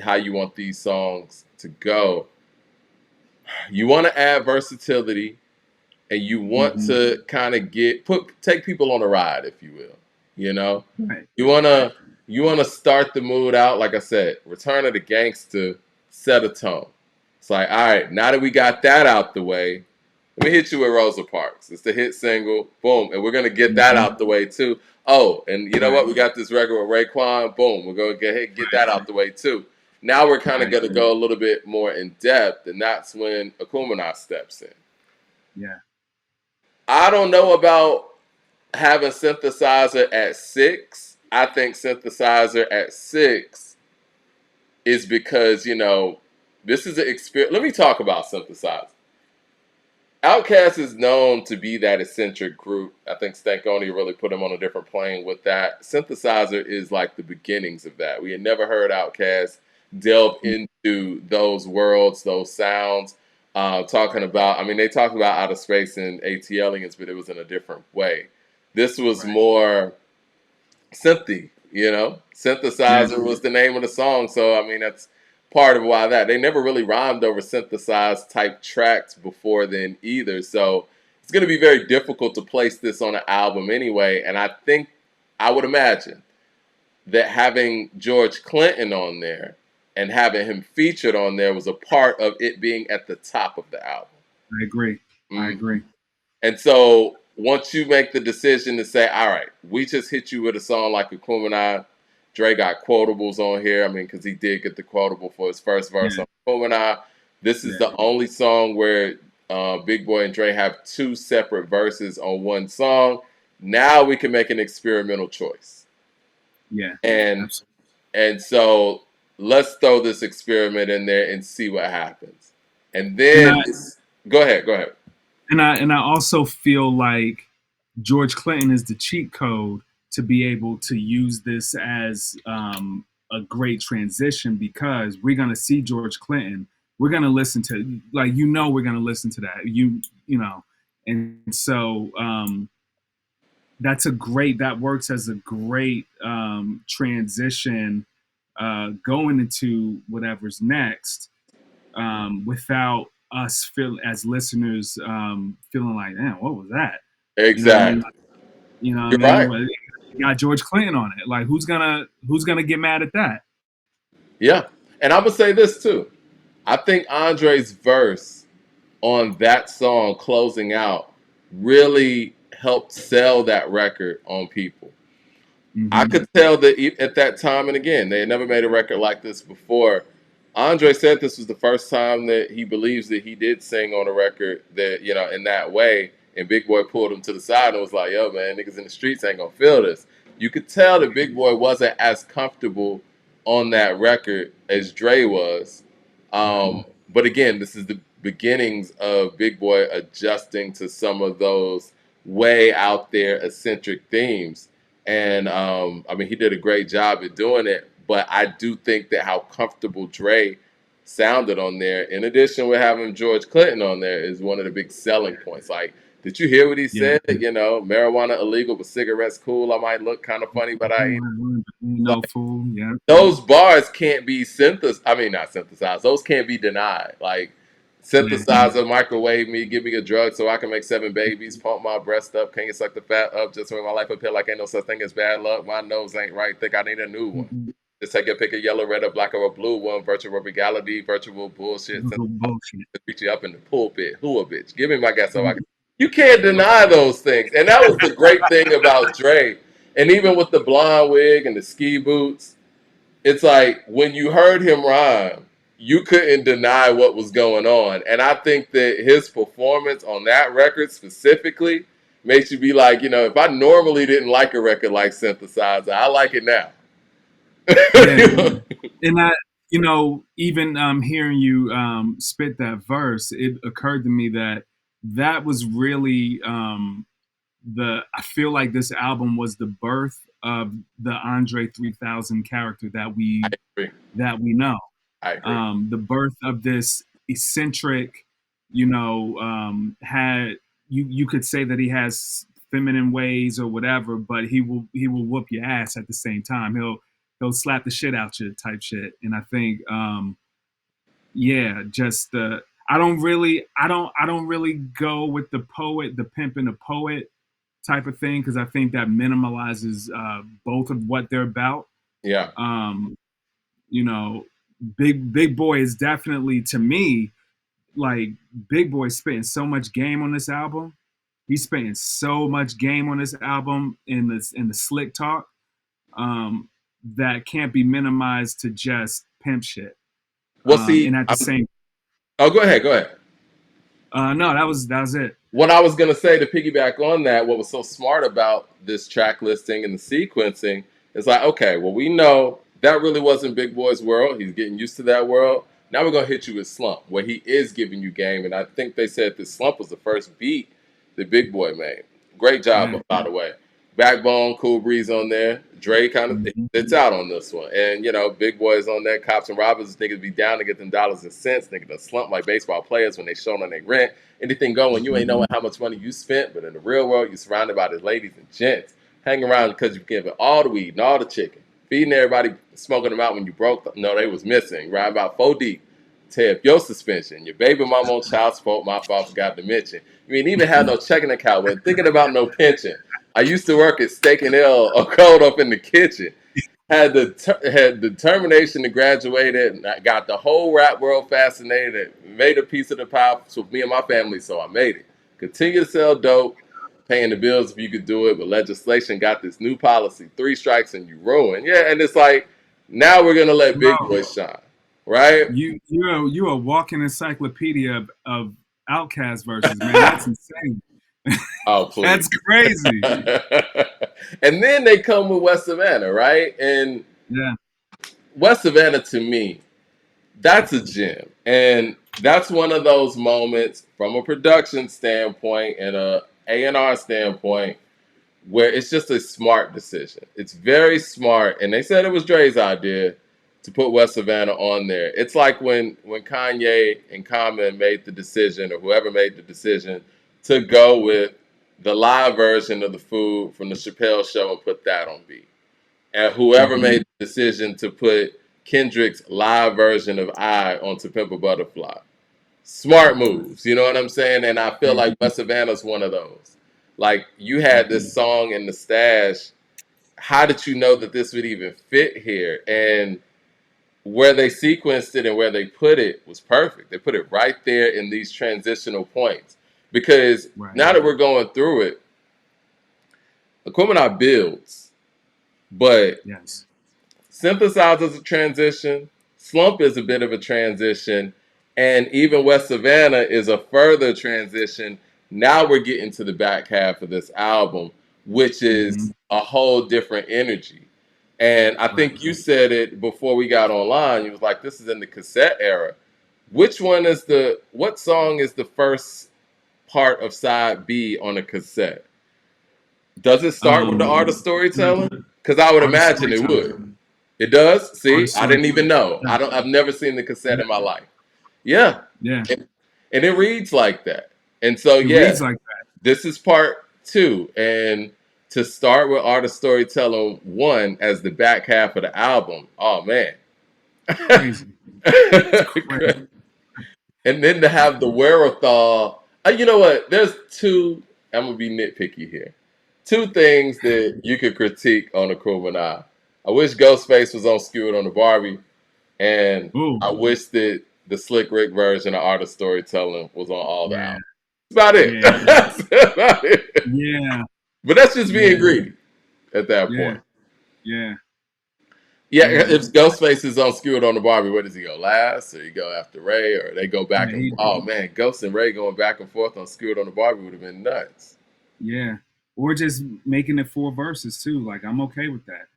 how you want these songs to go. You want to add versatility, and you want Hmm. to kind of take people on a ride, if you will. You know, Right, you right, wanna you wanna start the mood out. Like I said, Return of the Gangster set a tone. It's like, all right, now that we got that out the way, let me hit you with Rosa Parks. It's the hit single, boom, and we're gonna get that hmm, out the way too. Oh, and you know right, what? We got this record with Raekwon, boom, we're gonna get that out the way too. Now we're kind of right. gonna go a little bit more in depth, and that's when Aquemini steps in. Yeah, I don't know about having Synthesizer at 6. I think Synthesizer at 6 is because, this is an experience. Let me talk about Synthesizer. OutKast is known to be that eccentric group. I think Stankonia really put him on a different plane with that. Synthesizer is like the beginnings of that. We had never heard OutKast delve into those worlds, those sounds. Talking right, about, I mean, they talked about outer space and ATLians, but it was in a different way. This was right. more synthy, Yeah, Synthesizer was the name of the song. So, I mean, that's part of why that. They never really rhymed over synthesized type tracks before then either. So, it's going to be very difficult to place this on an album anyway. And I think, I would imagine that having George Clinton on there and having him featured on there was a part of it being at the top of the album. I agree. I Mhm. agree. And so once you make the decision to say, all right, we just hit you with a song like Aquemini, Dre got quotables on here. I mean, because he did get the quotable for his first verse Yeah, on Aquemini. This is yeah, the only song where Big Boy and Dre have 2 separate verses on one song. Now we can make an experimental choice. yeah. And Absolutely. and so let's throw this experiment in there and see what happens. And And then I go ahead, go ahead. and I also feel like George Clinton is the cheat code to be able to use this as a great transition because we're gonna see George Clinton. We're gonna listen to we're gonna listen to that. And so that works as a great transition going into whatever's next without us feel as listeners feeling like, damn, what was that? You know what I mean? Exactly. You know what I You're mean? right. Well, you got George Clinton on it. Like, who's gonna get mad at that? Yeah. And I would say this too. I think Andre's verse on that song closing out really helped sell that record on people. I Mm-hmm. could tell that at that time, and again, they had never made a record like this before. Andre said this was the first time that he believes that he did sing on a record that, in that way. And Big Boy pulled him to the side and was like, yo, man, niggas in the streets ain't gonna feel this. You could tell that Big Boy wasn't as comfortable on that record as Dre was. Right. But again, this is the beginnings of Big Boy adjusting to some of those way out there eccentric themes. And I mean, he did a great job at doing it. But I do think that how comfortable Dre sounded on there, in addition with having George Clinton on there, is one of the big selling points. Like, did you hear what he Yeah. said? Marijuana illegal, but cigarettes cool. I might look kind of funny, but I ain't. No fool. Yeah. Those bars can't be synthesized. I mean, not synthesized. Those can't be denied. Like, Yeah. synthesizer, microwave me, give me a drug so I can make 7 babies, pump my breast up, can you suck the fat up just to make my life appear like ain't no such thing as bad luck? My nose ain't right, think I need a new one. Mm-hmm. Just take a pick a yellow, red, or black, or a blue one. Virtual reality, virtual bullshit. Bullshit. Beat you up in the pulpit. Who a bitch? Give me my gas so I can. You can't deny those things. And that was the great thing about Dre. And even with the blonde wig and the ski boots, it's like when you heard him rhyme, you couldn't deny what was going on. And I think that his performance on that record specifically makes you be like, if I normally didn't like a record like Synthesizer, I like it now. Yeah. And even hearing you spit that verse, it occurred to me that that was really I feel like this album was the birth of the Andre 3000 character I agree. that we know. I agree. The birth of this eccentric, had you could say that he has feminine ways or whatever, but he will whoop your ass at the same time. He'll slap the shit out you type shit. And I think yeah, just I don't really go with the pimp and the poet type of thing because I think that minimalizes both of what they're about. Yeah. Um, you know, Big Boy is definitely to me like Big Boy spitting so much game on this album. He's spitting so much game on this album in the slick talk that can't be minimized to just pimp shit. Well, see, And at the same, oh, go ahead. Go ahead. no, that was it. What I was going to say to piggyback on that, what was so smart about this track listing and the sequencing is like, okay, well, we know that really wasn't Big Boy's world. He's getting used to that world. Now we're going to hit you with Slump, where he is giving you game. And I think they said this Slump was the first beat that Big Boy made. Great job, Yeah. by the way. Backbone, Cool Breeze on there. Dre kind of Mm-hmm. it's out on this one. And, Big Boy's on there. Cops and robbers, niggas be down to get them dollars and cents. Niggas done slump like baseball players when they shown on their rent. Anything going, you ain't knowing how much money you spent, but in the real world, you're surrounded by the ladies and gents. Hang around because you're giving all the weed and all the chicken. Feeding everybody, smoking them out when you broke. No, they was missing. Riding about 4 deep. Tear up your suspension. Your baby mama on child support, my fault, forgot to mention. You ain't even had no checking account. When thinking about no pension. I used to work at Steak and Ale, a cold up in the kitchen. Had the determination to graduate it, and I got the whole rap world fascinated. Made a piece of the pie for me and my family, so I made it. Continue to sell dope, paying the bills if you could do it, but legislation got this new policy: 3 strikes and you ruin. Yeah, and it's like now we're gonna let Big Bro, Boy shine, right? you're a walking encyclopedia of OutKast verses, man. That's insane. Oh, please. That's crazy. And then they come with West Savannah, right? And Yeah. West Savannah to me, that's a gem. And that's one of those moments from a production standpoint and a A&R standpoint where it's just a smart decision. It's very smart. And they said it was Dre's idea to put West Savannah on there. It's like when Kanye and Common made the decision, or whoever made the decision, to go with the live version of the Food from the Chappelle Show and put that on beat. And whoever Mm-hmm. made the decision to put Kendrick's live version of I on To Pimp a Butterfly. Smart moves, you know what I'm saying? And I feel like West Savannah's one of those. Like, you had this song in the stash. How did you know that this would even fit here? And where they sequenced it and where they put it was perfect. They put it right there in these transitional points. Because Right. now that we're going through it, Aquemini builds. But Yes. Synthesizer is a transition. Slump is a bit of a transition. And even West Savannah is a further transition. Now we're getting to the back half of this album, which Mm-hmm. is a whole different energy. And I Right. think you said it before we got online. You was like, this is in the cassette era. What song is the first part of side B on a cassette? Does it start with the art of storytelling? The Because I would art of imagine it storytelling. would. It does. Art of See, I didn't even storytelling. know. Yeah. I've never seen the cassette Yeah. in my life. Yeah, Yeah. and, and it reads like that. And so It reads yeah, like that. this is part two. And to start with art of storytelling one as the back half of the album. Oh man, Crazy. It's crazy. and then to have the wherewithal. You know what? There's two. I'm gonna be nitpicky here. Two things that you could critique on Aquemini. I wish Ghostface was on Skew on the Barbie, and Ooh. I wish that the Slick Rick version of Art of Storytelling was on all the Yeah. albums. That's about it. Yeah. That's about it. Yeah. But that's just being Yeah. greedy at that Yeah. point. Yeah. Yeah, Yeah. if Ghostface is on Skewed on the Barbie, where does he go last? Or he go after Ray? Or they go back Yeah. and oh man, Ghost and Ray going back and forth on Skewed on the Barbie would have been nuts. Yeah. Or just making it 4 verses too. Like I'm okay with that.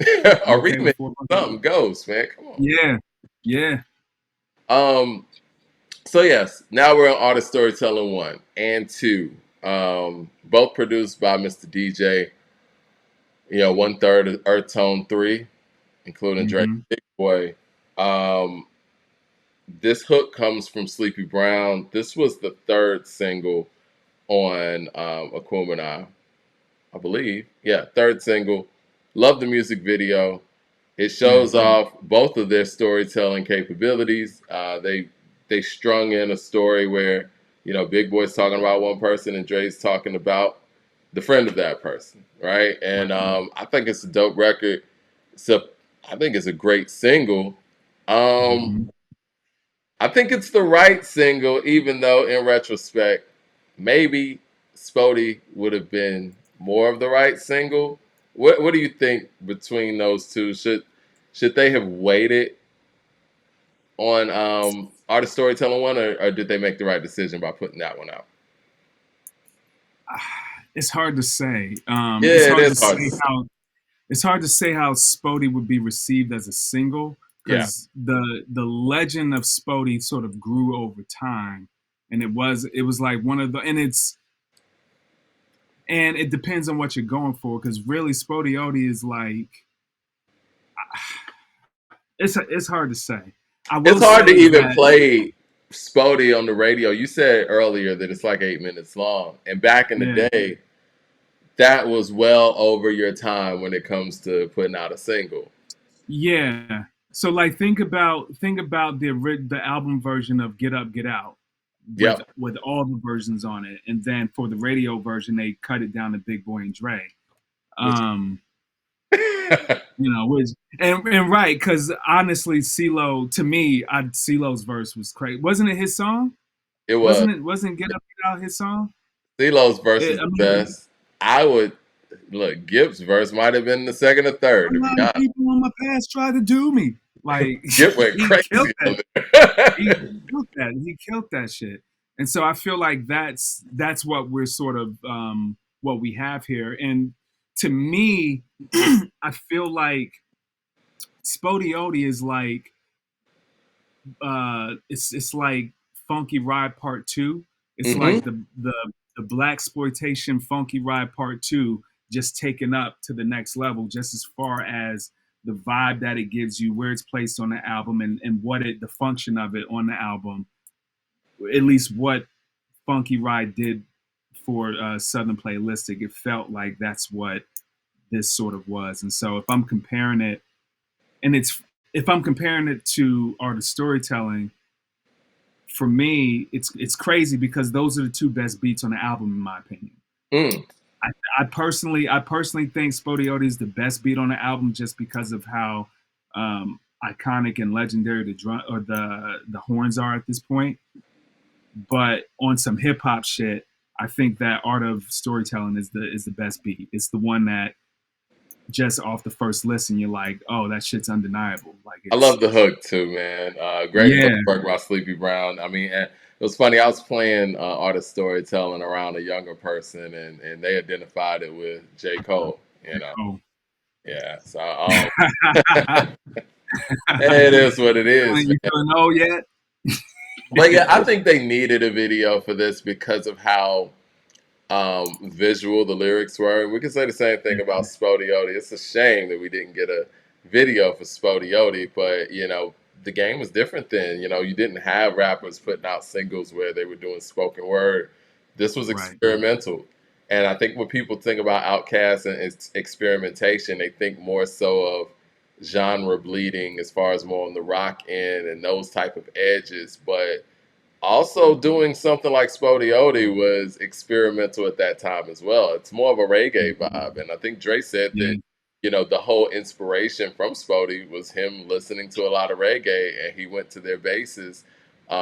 I'm A okay with remix 4 verses. something Ghost, man. Come on. Yeah. Yeah. Um so yes, now we're on Artist Storytelling 1 and 2. Both produced by Mr. DJ. You know, 1/3 of Earth Tone 3, including Drake Mm-hmm. Big Boy. Um this hook comes from Sleepy Brown. This was the third single on Aquemini, I believe. Yeah, third single. Love the music video. It Yeah. shows off both of their storytelling capabilities. They strung in a story where Big Boy's talking about one person and Dre's talking about the friend of that person, right? And Right. I think it's a dope record. So I think it's a great single. Um, Mm-hmm. I think it's the right single, even though in retrospect, maybe Spodie would have been more of the right single. What do you think between those two? Should they have waited on Art of Storytelling one, or did they make the right decision by putting that one out? It's hard to say. It's Yeah, it hard to is hard say to say. how it's hard to say how Spodie would be received as a single Yeah, because the legend of Spodie sort of grew over time, and it was like one of the and it depends on what you're going for because really SpottieOttie is like it's hard to say. I it's will hard to say even that play Spodie on the radio. You said earlier that it's like 8 minutes long, and back in the yeah day, that was well over your time when it comes to putting out a single. yeah. So like think about the album version of Get Up Get Out with Yep. with all the versions on it, and then for the radio version they cut it down to Big Boy and Dre. Which Um, which and right because honestly, CeeLo to me, CeeLo's verse was crazy. Wasn't it his song? it was Wasn't Get Up Get Out his song? CeeLo's verse is I the mean, best. I would look. Gibbs' verse might have been the second or third, a to lot be of honest. people in my past tried to do me. Like Gibbs went he killed crazy that. on there. He killed that. He killed that shit. And so I feel like that's what we're sort of what we have here. And to me, I feel like SpottieOttie is like it's like Funky Ride Part Two. It's hmm like the black exploitation Funky Ride Part Two just taken up to the next level, just as far as the vibe that it gives you, where it's placed on the album, and the function of it on the album. At least what Funky Ride did for Southern Playlistic, it felt like that's what this sort of was. And so if I'm comparing it, and it's if I'm comparing it to art of storytelling, for me, it's crazy because those are the two best beats on the album, in my opinion. Mm. I personally think SpottieOttie is the best beat on the album just because of how iconic and legendary the drum or the horns are at this point. But on some hip hop shit, I think that art of storytelling is the best beat. It's the one that just off the first listen, you're like, oh, that shit's undeniable. Like I it's love the hook too, man. Great yeah, work by Sleepy Brown. I mean, and it was funny. I was playing artist storytelling around a younger person, and they identified it with J. Cole. You know, cool. yeah. So it is what it is, You man. feeling old yet? But yeah, I think they needed a video for this because of how visual the lyrics were. We can say the same thing about SpottieOttie. It's a shame that we didn't get a video for SpottieOttie, but you know, the game was different then. You know, you didn't have rappers putting out singles where they were doing spoken word. This was Right. experimental. And I think when people think about OutKast and its experimentation, they think more so of genre bleeding as far as more on the rock end and those type of edges. But also doing something like SpottieOttie was experimental at that time as well. It's more of a reggae vibe, and I think Dre said that Yeah. you know the whole inspiration from Spottie was him listening to a lot of reggae, and he went to their bases.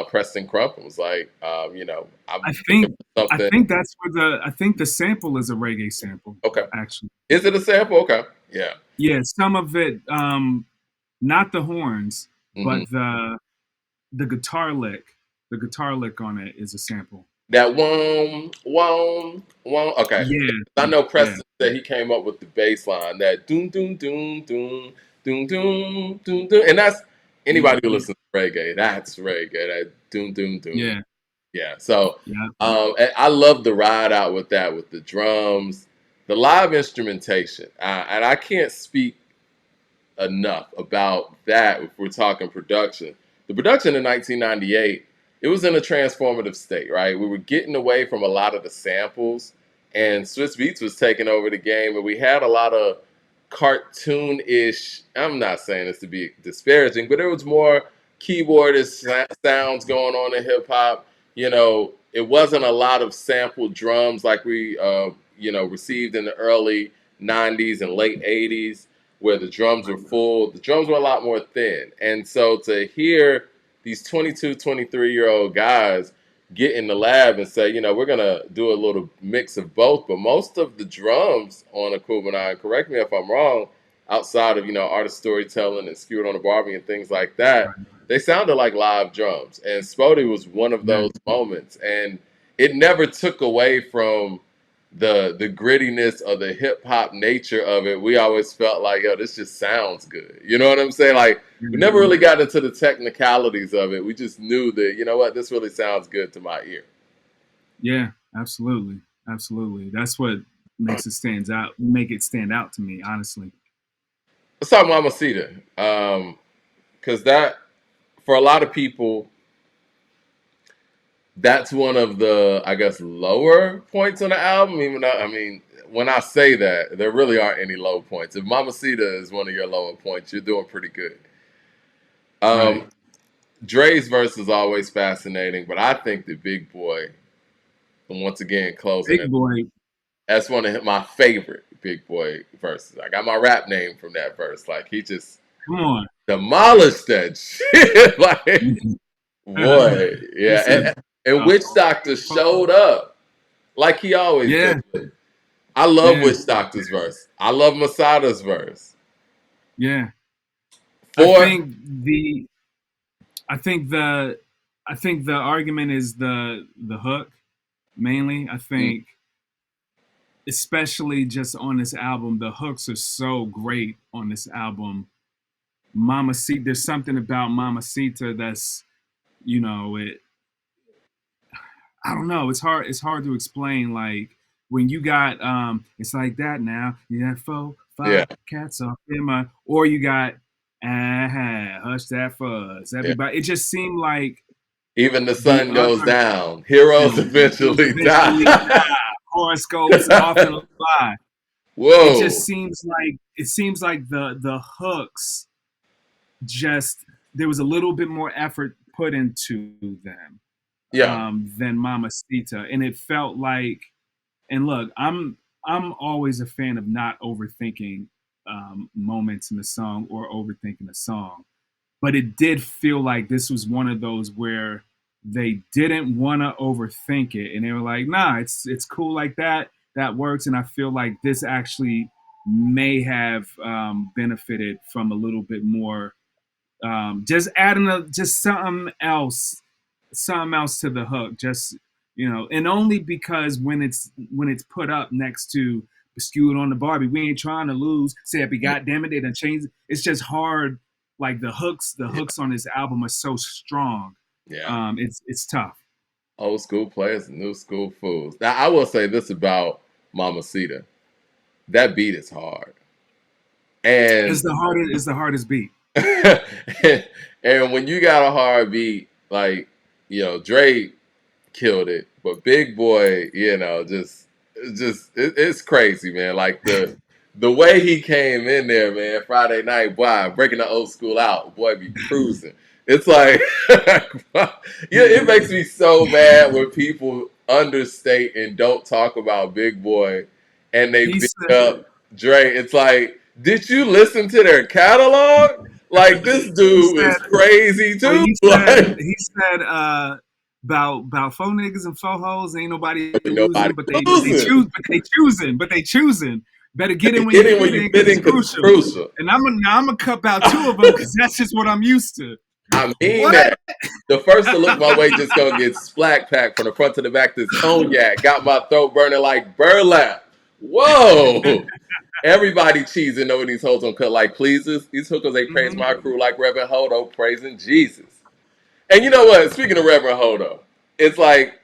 Preston Crump and was like, you know, I'm I looking think for I something. think that's where I think the sample is a reggae sample, Okay, actually. is it a sample? Okay, yeah. Yeah, some of it, not the horns, Hmm. but the guitar lick. The guitar lick on it is a sample. That one, one, one. Okay, Yeah, I know yeah, Preston said he came up with the bass line that doom doom doom doom doom doom doom doom, and that's anybody who yeah, listens to reggae. That's reggae. That doom doom doom. yeah, Yeah. So, yeah. and I love the ride out with that, with the drums, the live instrumentation, and I can't speak enough about that if we're talking production. The production in 1998, it was in a transformative state, right? We were getting away from a lot of the samples, and Swiss Beats was taking over the game, and we had a lot of cartoon-ish. I'm not saying this to be disparaging, but there was more keyboardist sounds going on in hip hop. You know, it wasn't a lot of sampled drums like we, you know, received in the early '90s and late '80s where the drums were full. The drums were a lot more thin. And so to hear these 22, 23-year-old guys get in the lab and say, you know, we're going to do a little mix of both. But most of the drums on Aquemini, correct me if I'm wrong, outside of, you know, artist storytelling and Skew on the Barbie and things like that, Right, they sounded like live drums. And Spottie was one of yeah, those moments. And it never took away from the grittiness or the hip hop nature of it. We always felt like, yo, this just sounds good. You know what I'm saying? Like we never yeah, really got into the technicalities of it. We just knew that, you know what, this really sounds good to my ear. yeah, absolutely, absolutely. That's what make it stand out to me, honestly. Let's talk Mamacita. Because that, for a lot of people, that's one of the, I guess, lower points on the album. Even though, I mean, when I say that, there really aren't any low points. If Mamacita is one of your lower points, you're doing pretty good. Right, Um, Dre's verse is always fascinating, but I think the Big Boy, and once again, closing Big it, Boy. that's one of my favorite Big Boy verses. I got my rap name from that verse. Like, he just Come on. demolished that shit. Like, boy, He yeah. said, And Witch Doctor showed up like he always yeah, did. I love yeah, Witch Doctor's verse. I love Masada's verse. yeah. I For think the I think the I think the argument is the hook mainly. I mm, think especially just on this album, the hooks are so great on this album. Mamacita, there's something about Mamacita that's, you know, I don't know. It's hard to explain. Like when you got it's like that now. You got four, yeah, five cats off in my, or you got hush that fuzz. yeah. Everybody. It just seemed like Even the the sun goes other down. Heroes and heroes eventually eventually die. die. Horoscopes often lie. It just Whoa. seems like the hooks just there was a little bit more effort put into them Yeah. than Mamacita, and it felt like. And look, I'm always a fan of not overthinking moments in the song or overthinking a song, but it did feel like this was one of those where they didn't want to overthink it, and they were like, "Nah, it's cool like that. That works." And I feel like this actually may have benefited from a little bit more, just adding just something else to the hook, just and only because when it's put up next to Skewed on the Barbie, we ain't trying to lose. Say, Yeah. God damn it, they done changed. It's just hard. Like the Yeah. hooks on this album are so strong. Yeah. It's tough. Old school players, new school fools. Now, I will say this about Mamacita. That beat is hard. And It's the hardest beat. and when you got a hard beat, like, Dre killed it, but Big Boy, it's crazy, man. Like the way he came in there, man, Friday night, boy, breaking the old school out, boy, be cruising. It's like, yeah, it makes me so mad when people understate and don't talk about Big Boy, and they He big said up Dre. It's like, did you listen to their catalog? Like, this he dude said is crazy well, too. Like, he said about four niggas and four hoes, ain't nobody nobody losing, losing. but they choosing. Better get in when you Get in when fit you in fit because it's in because it's crucial. crucial. And I'm gonna cup out two of them because that's just what I'm used to. I mean What? that. The first to look my way just gonna get splack packed from the front to the back. This cognac got my throat burning like burlap. Whoa! Everybody cheesing knowing these hoes don't cut like pleases. These hookers they praise Mm-hmm. my crew like Reverend Hodo praising Jesus. And you know what? Speaking of Reverend Hodo, it's like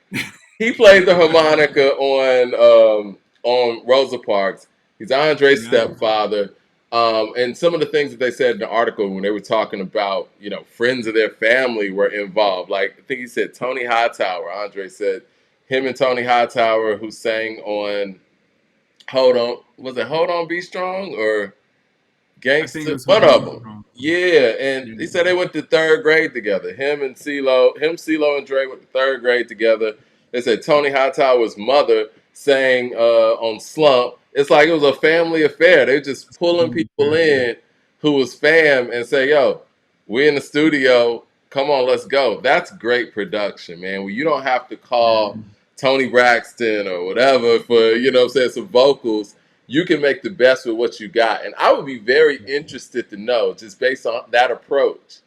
he played the harmonica on Rosa Parks. He's Andre's Yeah. stepfather. And some of the things that they said in the article when they were talking about, friends of their family were involved. Like I think he said Tony Hightower. Andre said him and Tony Hightower, who sang on Hold On, was it Hold On Be Strong or I think it Gangster? was One Hold On of Be them. Strong. Yeah, and Yeah. he said they went to third grade together. CeeLo, and Dre went to third grade together. They said Tony Hightower's mother sang on Slump. It's like it was a family affair. They just pulling people in who was fam and say, "Yo, we in the studio. Come on, let's go." That's great production, man. Where you don't have to call Tony Braxton or whatever for saying some vocals. You can make the best with what you got. And I would be very interested to know, just based on that approach,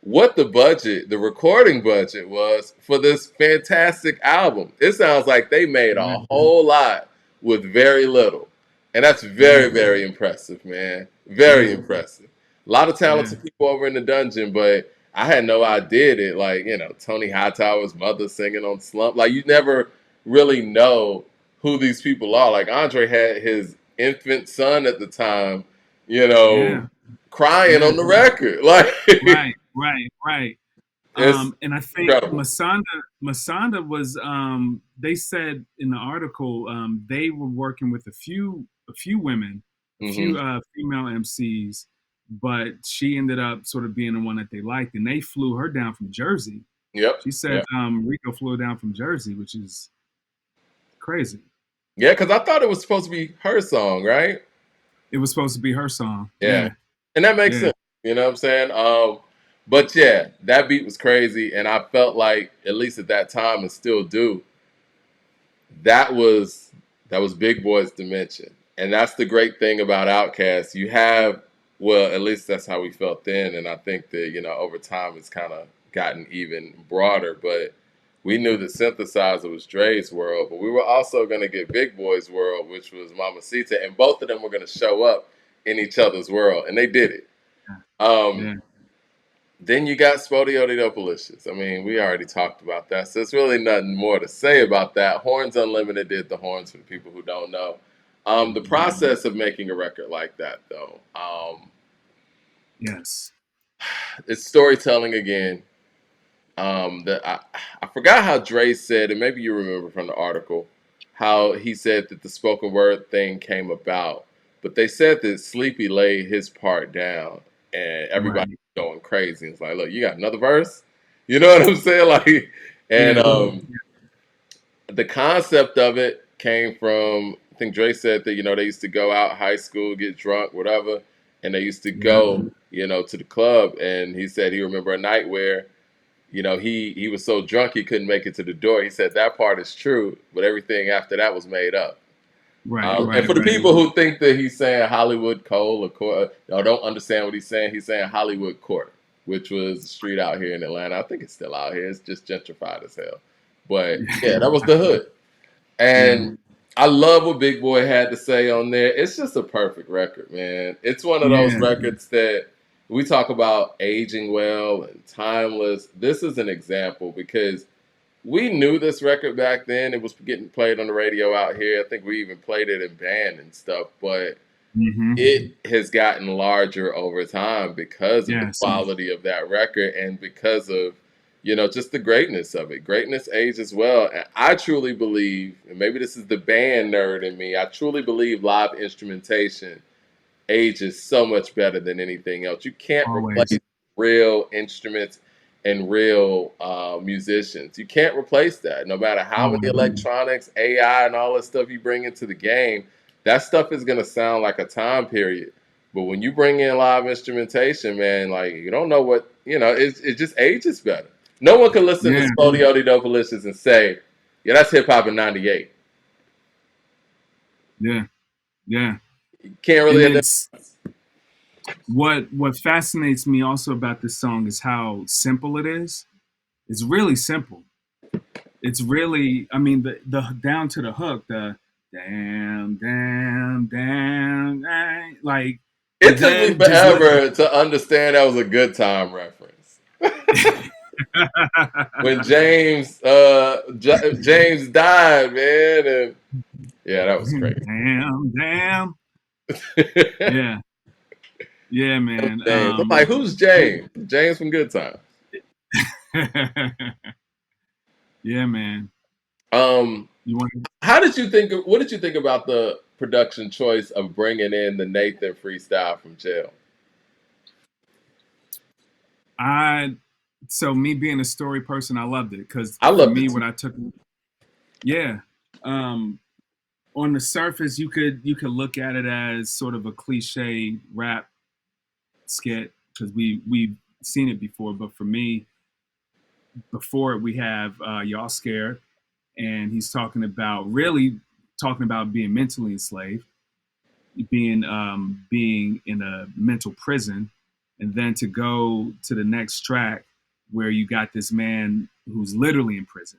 what the recording budget was for this fantastic album. It sounds like they made Yeah. a whole lot with very little. And that's Yeah. very, very impressive, man. Very Yeah. impressive. A lot of Yeah. talented people over in the dungeon, but I had no idea that, like, Tony Hightower's mother singing on Slump. Like, you never really know who these people are. Like, Andre had his infant son at the time, you know, Yeah. crying Yeah. on the record. Like, Right. it's And I think incredible. Masanda was they said in the article they were working with a few women, a Hmm. few female MCs, but she ended up sort of being the one that they liked, and they flew her down from Jersey. Yep. She said Yep. Rico flew her down from Jersey, which is crazy. Yeah, because I thought it was supposed to be her song, right? It was supposed to be her song. Yeah. Yeah, And that makes yeah, sense. You know what I'm saying? But yeah, that beat was crazy. And I felt like, at least at that time and still do, that was Big Boy's dimension. And that's the great thing about OutKast. You have, well, at least that's how we felt then. And I think that, over time it's kind of gotten even broader. But we knew that Synthesizer was Dre's world, but we were also going to get Big Boy's world, which was Mamacita. And both of them were going to show up in each other's world. And they did it. yeah. Then you got SpottieOttie. I mean, we already talked about that, so it's really nothing more to say about that. Horns Unlimited did the horns for the people who don't know. The process of making a record like that, though, Yes. it's storytelling again. That I forgot how Dre said, and maybe you remember from the article, how he said that the spoken word thing came about. But they said that Sleepy laid his part down, and everybody Right. was going crazy. It's like, look, you got another verse. You know what I'm saying? Like, and Yeah. the concept of it came from, I think Dre said that they used to go out high school, get drunk, whatever, and they used to Yeah. go to the club, and he said he remember a night where he was so drunk he couldn't make it to the door. He said that part is true, but everything after that was made up. Right, And right, for the right. people who think that he's saying Hollywood Cole or don't understand what he's saying Hollywood Court, which was a street out here in Atlanta. I think it's still out here. It's just gentrified as hell. But yeah, that was the hood. Yeah, And I love what Big Boy had to say on there. It's just a perfect record, man. It's one of those yeah, records that we talk about aging well and timeless. This is an example because we knew this record back then. It was getting played on the radio out here. I think we even played it in band and stuff, but hmm it has gotten larger over time because of the yes, quality of that record and because of just the greatness of it. Greatness ages well, and I truly believe, and maybe this is the band nerd in me, I truly believe live instrumentation ages so much better than anything else. You can't always. replace real instruments and real musicians. You can't replace that. No matter how many Always. electronics, AI, and all that stuff you bring into the game, that stuff is going to sound like a time period. But when you bring in live instrumentation, man, like you don't know what it just ages better. No one can listen to Yeah, SpottieOttie Dopalicious and say, "Yeah, that's hip hop in '98." yeah, yeah. You can't And really identify. it's what fascinates me also about this song is how simple it is. It's really simple. It's really, I mean, the down to the hook, the damn, damn, damn, damn, like, and It took me then just let. forever to understand that was a Good Time reference. When James died, man, and yeah, that was crazy. Damn, damn. Yeah, yeah, man. James, I'm like, who's James? James from Good Time. Yeah, man. Um, You want? how did you think? What did you think about the production choice of bringing in the Nathan freestyle from jail? I so me being a story person, I loved it because I for loved it me, too. what I took, yeah. Um, on the surface, you could look at it as sort of a cliche rap skit because we've seen it before. But for me, before it, we have y'all scared, and he's talking about really talking about being mentally enslaved, being in a mental prison, and then to go to the next track where you got this man who's literally in prison,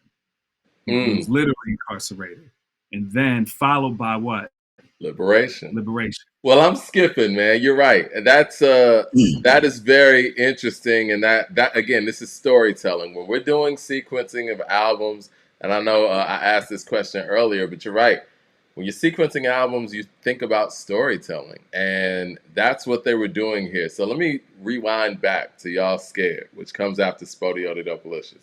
who's Mm, literally incarcerated, and then followed by what? liberation. Liberation. Well, I'm skipping, man. You're right. And that is very interesting. And that again, this is storytelling. When we're doing sequencing of albums, and I know I asked this question earlier, but you're right. When you're sequencing albums, you think about storytelling, and that's what they were doing here. So let me rewind back to Y'all Scared, which comes after SpottieOttie Dopalicious.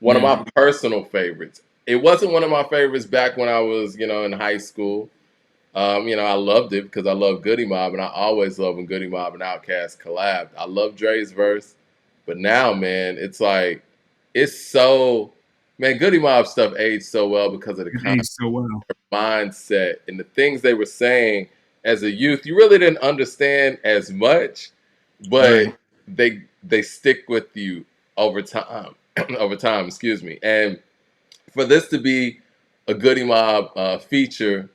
One of Yeah. my personal favorites. It wasn't one of my favorites back when I was, in high school. I loved it because I love Goody Mob, and I always love when Goody Mob and OutKast collabed. I love Dre's verse, but now, man, it's like it's so man. Goody Mob stuff aged so well because of the It kind aged so well. of mindset and the things they were saying as a youth. You really didn't understand as much, but Right. they stick with you over time. Over time, excuse me. And for this to be a Goody Mob feature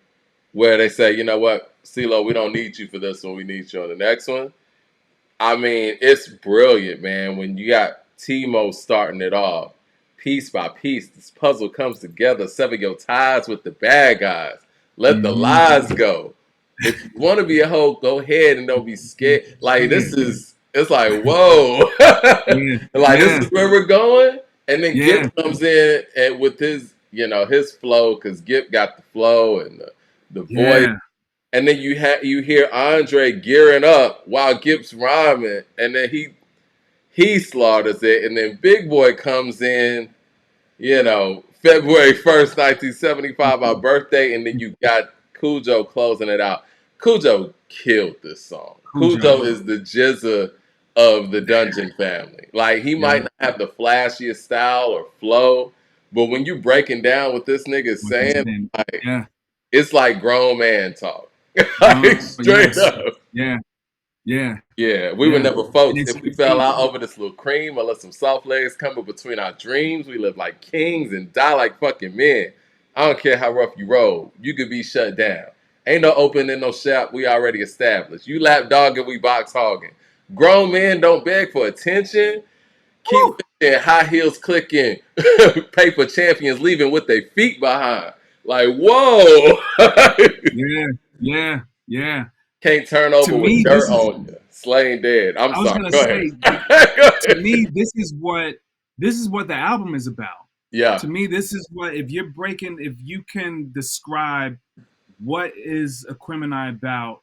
where they say, you know what, CeeLo, we don't need you for this one. We need you on the next one. I mean, it's brilliant, man. When you got Timo starting it off, piece by piece, this puzzle comes together. Sever your ties with the bad guys. Let the Mm-hmm. lies go. If you want to be a hoe, go ahead and don't be scared. Like Yeah. it's like whoa, Yeah. like this Yeah. is where we're going. And then Yeah. Gipp comes in and with his flow, because Gipp got the flow and the voice, Yeah. and then you hear Andrè gearing up while Gipp's rhyming, and then he slaughters it, and then Big Boy comes in, February 1st, 1975, my birthday, and then you got Cujo closing it out. Cujo killed this song. Cujo. Cujo is the jizza of the Dungeon family. Like he Yeah. might not have the flashiest style or flow, but when you breaking down what this nigga is What he's saying, saying. like Yeah. it's like grown man talk. Like Oh straight yes. up. Yeah. Yeah. Yeah, we were Yeah. never And folks. it's If we fell unique. out over this little cream or let some soft legs come in between our dreams, we live like kings and die like fucking men. I don't care how rough you roll. You could be shut down. Ain't no opening no shop. We already established. You lap dogging, we box hogging. Grown men don't beg for attention. Keep Woo! their high heels clicking. Paper champions leaving with their feet behind. Like, whoa. Yeah, yeah, yeah. Can't turn To over with me, dirt this is. on you. Slain dead. I'm I was sorry. gonna Go ahead. say, Go to ahead. me, this is what the album is about. Yeah. To me, this is what if you can describe what is Aquemini about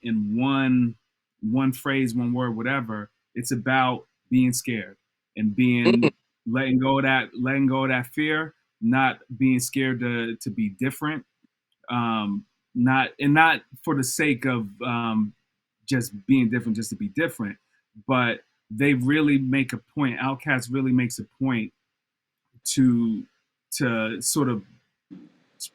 in one phrase, one word, whatever. It's about being scared and Mm, being letting go of that fear, not being scared to be different, not for the sake of just being different just to be different, but they really make a point. OutKast really makes a point to sort of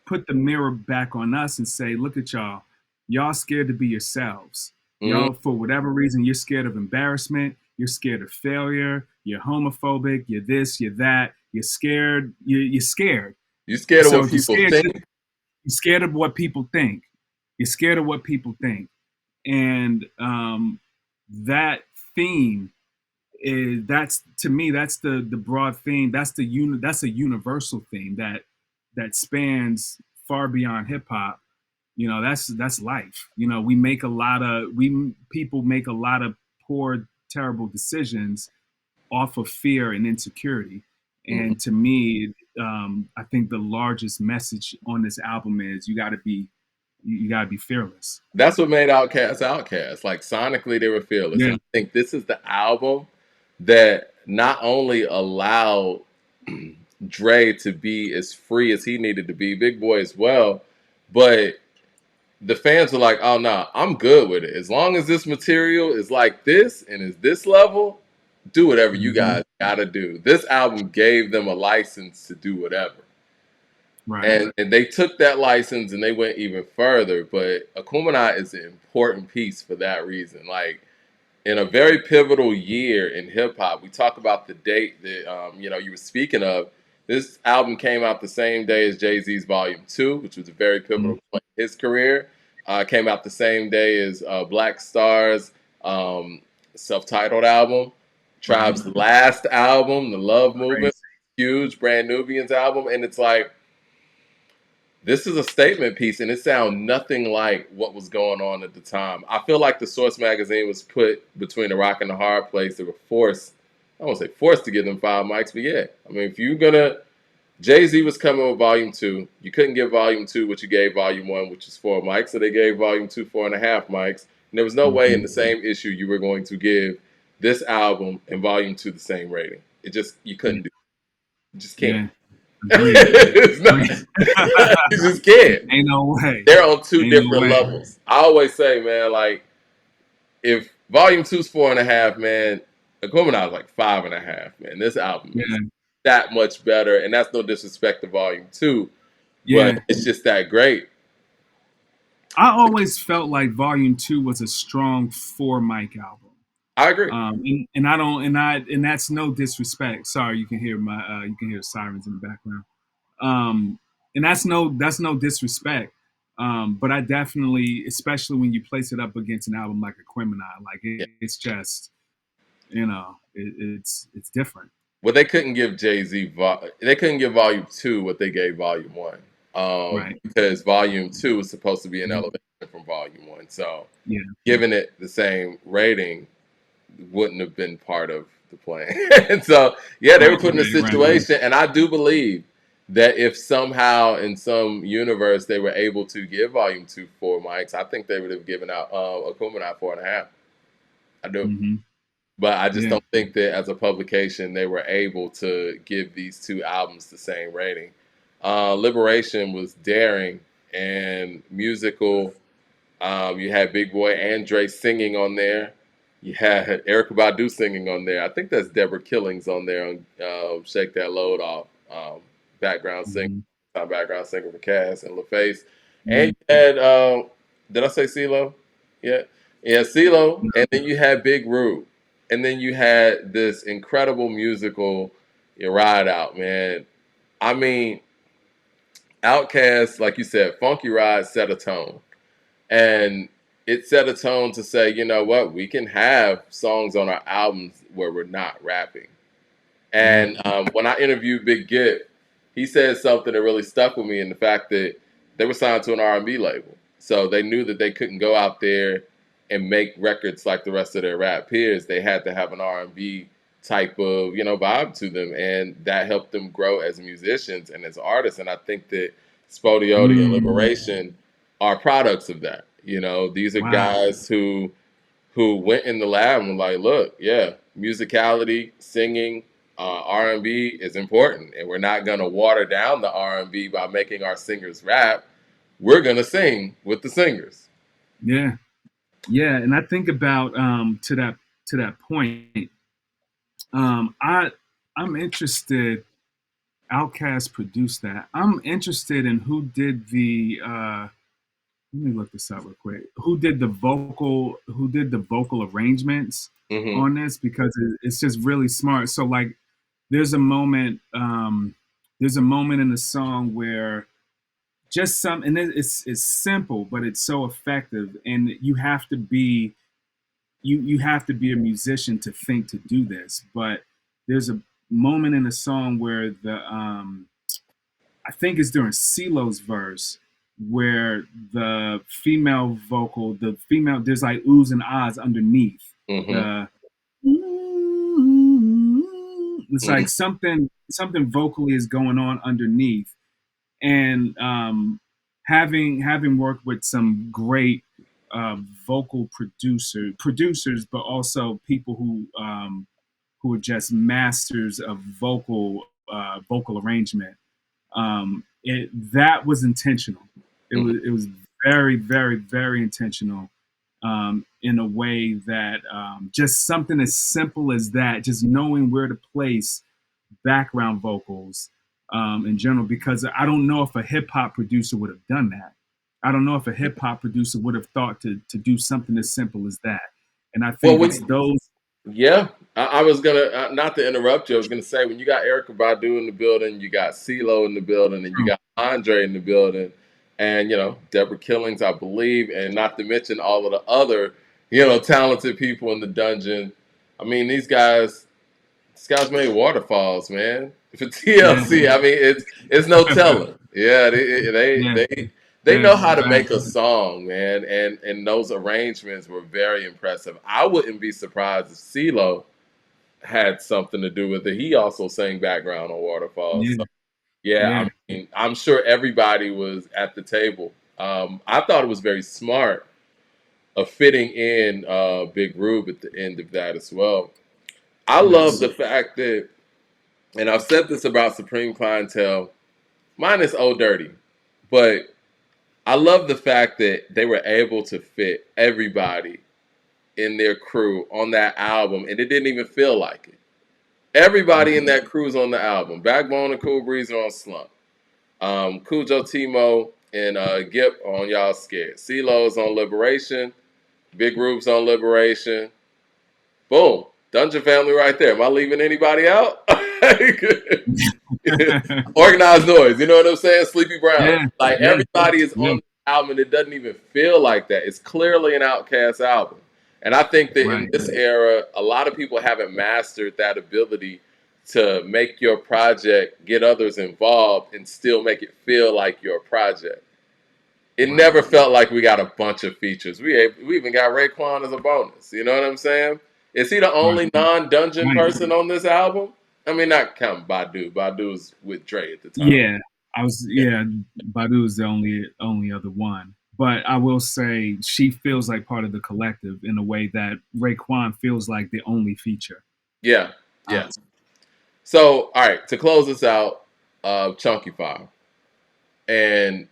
put the mirror back on us and say, look at y'all. Y'all scared to be yourselves. mm. Y'all, for whatever reason, you're scared of embarrassment. You're scared of failure. You're homophobic. You're this, you're that. You're scared. You're scared. You scared of So what if you're people scared, think? you're scared of what people think. You're scared of what people think. And that theme that's to me that's the broad theme. That's a universal theme that spans far beyond hip hop. That's life. We people make a lot of poor, terrible decisions off of fear and insecurity. Mm. And to me, I think the largest message on this album is you gotta be fearless. That's what made Outkast Outkast. Like sonically, they were fearless, and Yeah. I think this is the album that not only allowed Dre to be as free as he needed to be, Big Boy as well, but the fans were like, "Oh no, I'm good with it. As long as this material is like this and is this level, do whatever you Hmm. guys gotta do." This album gave them a license to do whatever. Right. And they took that license and they went even further. But Aquemini is an important piece for that reason. Like in a very pivotal year in hip hop, we talk about the date that you were speaking of. This album came out the same day as Jay Z's Volume Two, which was a very pivotal Mhm. point in his career. Came out the same day as Black Star's um, self-titled album, Right. Tribe's last album, The Love Movement, Crazy. huge Brand Nubians album, and it's like this is a statement piece, and it sounds nothing like what was going on at the time. I feel like the Source magazine was put between a rock and a hard place. They were forced, I won't say forced to give them 5 mics, but yeah. I mean, if you're gonna, Jay Z was coming with Volume 2. You couldn't give Volume 2 what you gave Volume 1, which is 4 mics. So they gave Volume 2 4.5 mics. And there was no way in Hmm. the same issue you were going to give this album and Volume 2 the same rating. You Yeah. couldn't do it. You just can't. Yeah. Agreed. It's not, Agreed. you just can't. Ain't no way. They're on two Ain't no different way. levels. I always say, man, like if Volume Two's 4.5, man, Aquemini is like 5.5, man. This album is Yeah. that much better, and that's no disrespect to Volume Two, but Yeah. it's just that great. I always felt like Volume Two was a strong four mic album. I agree. And I don't and that's no disrespect. Sorry, you can hear sirens in the background. And that's no disrespect. But I definitely, especially when you place it up against an album like Aquemini, like Yeah. it's just it's different. Well, they couldn't give Jay Z. They couldn't give Volume Two what they gave Volume One, Right. because Volume Two was supposed to be an Mhm. elevation from Volume One. So Yeah. giving it the same rating wouldn't have been part of the plan. And so, yeah, they were Right. put in a Right. Right. situation, and I do believe that if somehow in some universe they were able to give Volume Two 4 mics, I think they would have given out Aquemini 4.5. I do. Hmm. But I just Yeah. don't think that as a publication they were able to give these two albums the same rating. Liberation was daring and musical. You had Big Boy Andrè singing on there. You had Erica Badu singing on there. I think that's Deborah Killings on there on Shake That Load Off. Background singer, Hmm. background singer for Cass and LaFace. Yeah. And you had, did I say CeeLo? Yeah. Yeah, CeeLo. And then you had Big Rube. And then you had this incredible musical Ride Out, man. I mean, OutKast, like you said, Funky Ride set a tone. And it set a tone to say, you know what, we can have songs on our albums where we're not rapping. Yeah. And when I interviewed Big Gip, he said something that really stuck with me in the fact that they were signed to an R&B label. So they knew that they couldn't go out there and make records like the rest of their rap peers. They had to have an R&B type of, vibe to them. And that helped them grow as musicians and as artists. And I think that SpottieOttie and Mm. Liberation are products of that. These are Wow. guys who went in the lab and were like, look, yeah, musicality, singing, R&B is important, and we're not gonna water down the R&B by making our singers rap. We're gonna sing with the singers. Yeah. Yeah. And I think about to that point. I I'm interested. OutKast produced that. I'm interested in who did the. Let me look this up real quick. Who did the vocal? Who did the vocal arrangements Hmm. on this? Because it's just really smart. So like, there's a moment. There's a moment in the song where just some, and it's simple, but it's so effective, and you have to be a musician to think to do this. But there's a moment in the song where the I think it's during CeeLo's verse where the female, there's like oohs and ahs underneath Hmm. the. It's Hmm. like something vocally is going on underneath, and having worked with some great vocal producers, but also people who are just masters of vocal arrangement. That was intentional. It was very, very, very intentional, in a way that, just something as simple as that, just knowing where to place background vocals, in general, because I don't know if a hip hop producer would have done that. I don't know if a hip hop producer would have thought to do something as simple as that. And I Well, think it's those. yeah, I was gonna not to interrupt you. I was gonna say when you got Erica Badu in the building, you got CeeLo in the building, and you True. got Andre in the building, and Deborah Killings, I believe, and not to mention all of the other talented people in the dungeon. I mean, these guys made waterfalls, man. For Yeah, TLC, I mean, it's no telling. Yeah, they yeah, they they yeah. know how to make Facts. a song, man, and those arrangements were very impressive. I wouldn't be surprised if CeeLo had something to do with it. He also sang background on Waterfalls. Yeah, So yeah, yeah, I mean, I'm sure everybody was at the table. I thought it was very smart of fitting in Big Rube at the end of that as well. I love yes, the fact that, and I've said this about Supreme Clientele, minus Old Dirty, but I love the fact that they were able to fit everybody in their crew on that album, and it didn't even feel like it. Everybody in that crew's on the album. Backbone and Cool Breeze are on Slump. Cujo Timo and Gip on Y'all Scared. CeeLo's on Liberation. Big Rube's on Liberation. Boom. Dungeon Family right there. Am I leaving anybody out? Organized Noise. You know what I'm saying? Sleepy Brown. yeah, Like yeah, everybody is yeah. on the album and it doesn't even feel like that. It's clearly an OutKast album. And I think that in Right. this era, a lot of people haven't mastered that ability to make your project, get others involved, and still make it feel like your project. It Right. never felt like we got a bunch of features. We even got Raekwon as a bonus. You know what I'm saying? Is he the Right. only non-dungeon Right. person on this album? I mean, not counting Badu. Badu's with Dre at the time. Yeah, yeah. Badu is the only other one, but I will say she feels like part of the collective in a way that Raekwon feels like the only feature. Yeah, Uh, yeah. So, all right, to close this out, Chunky Fire. And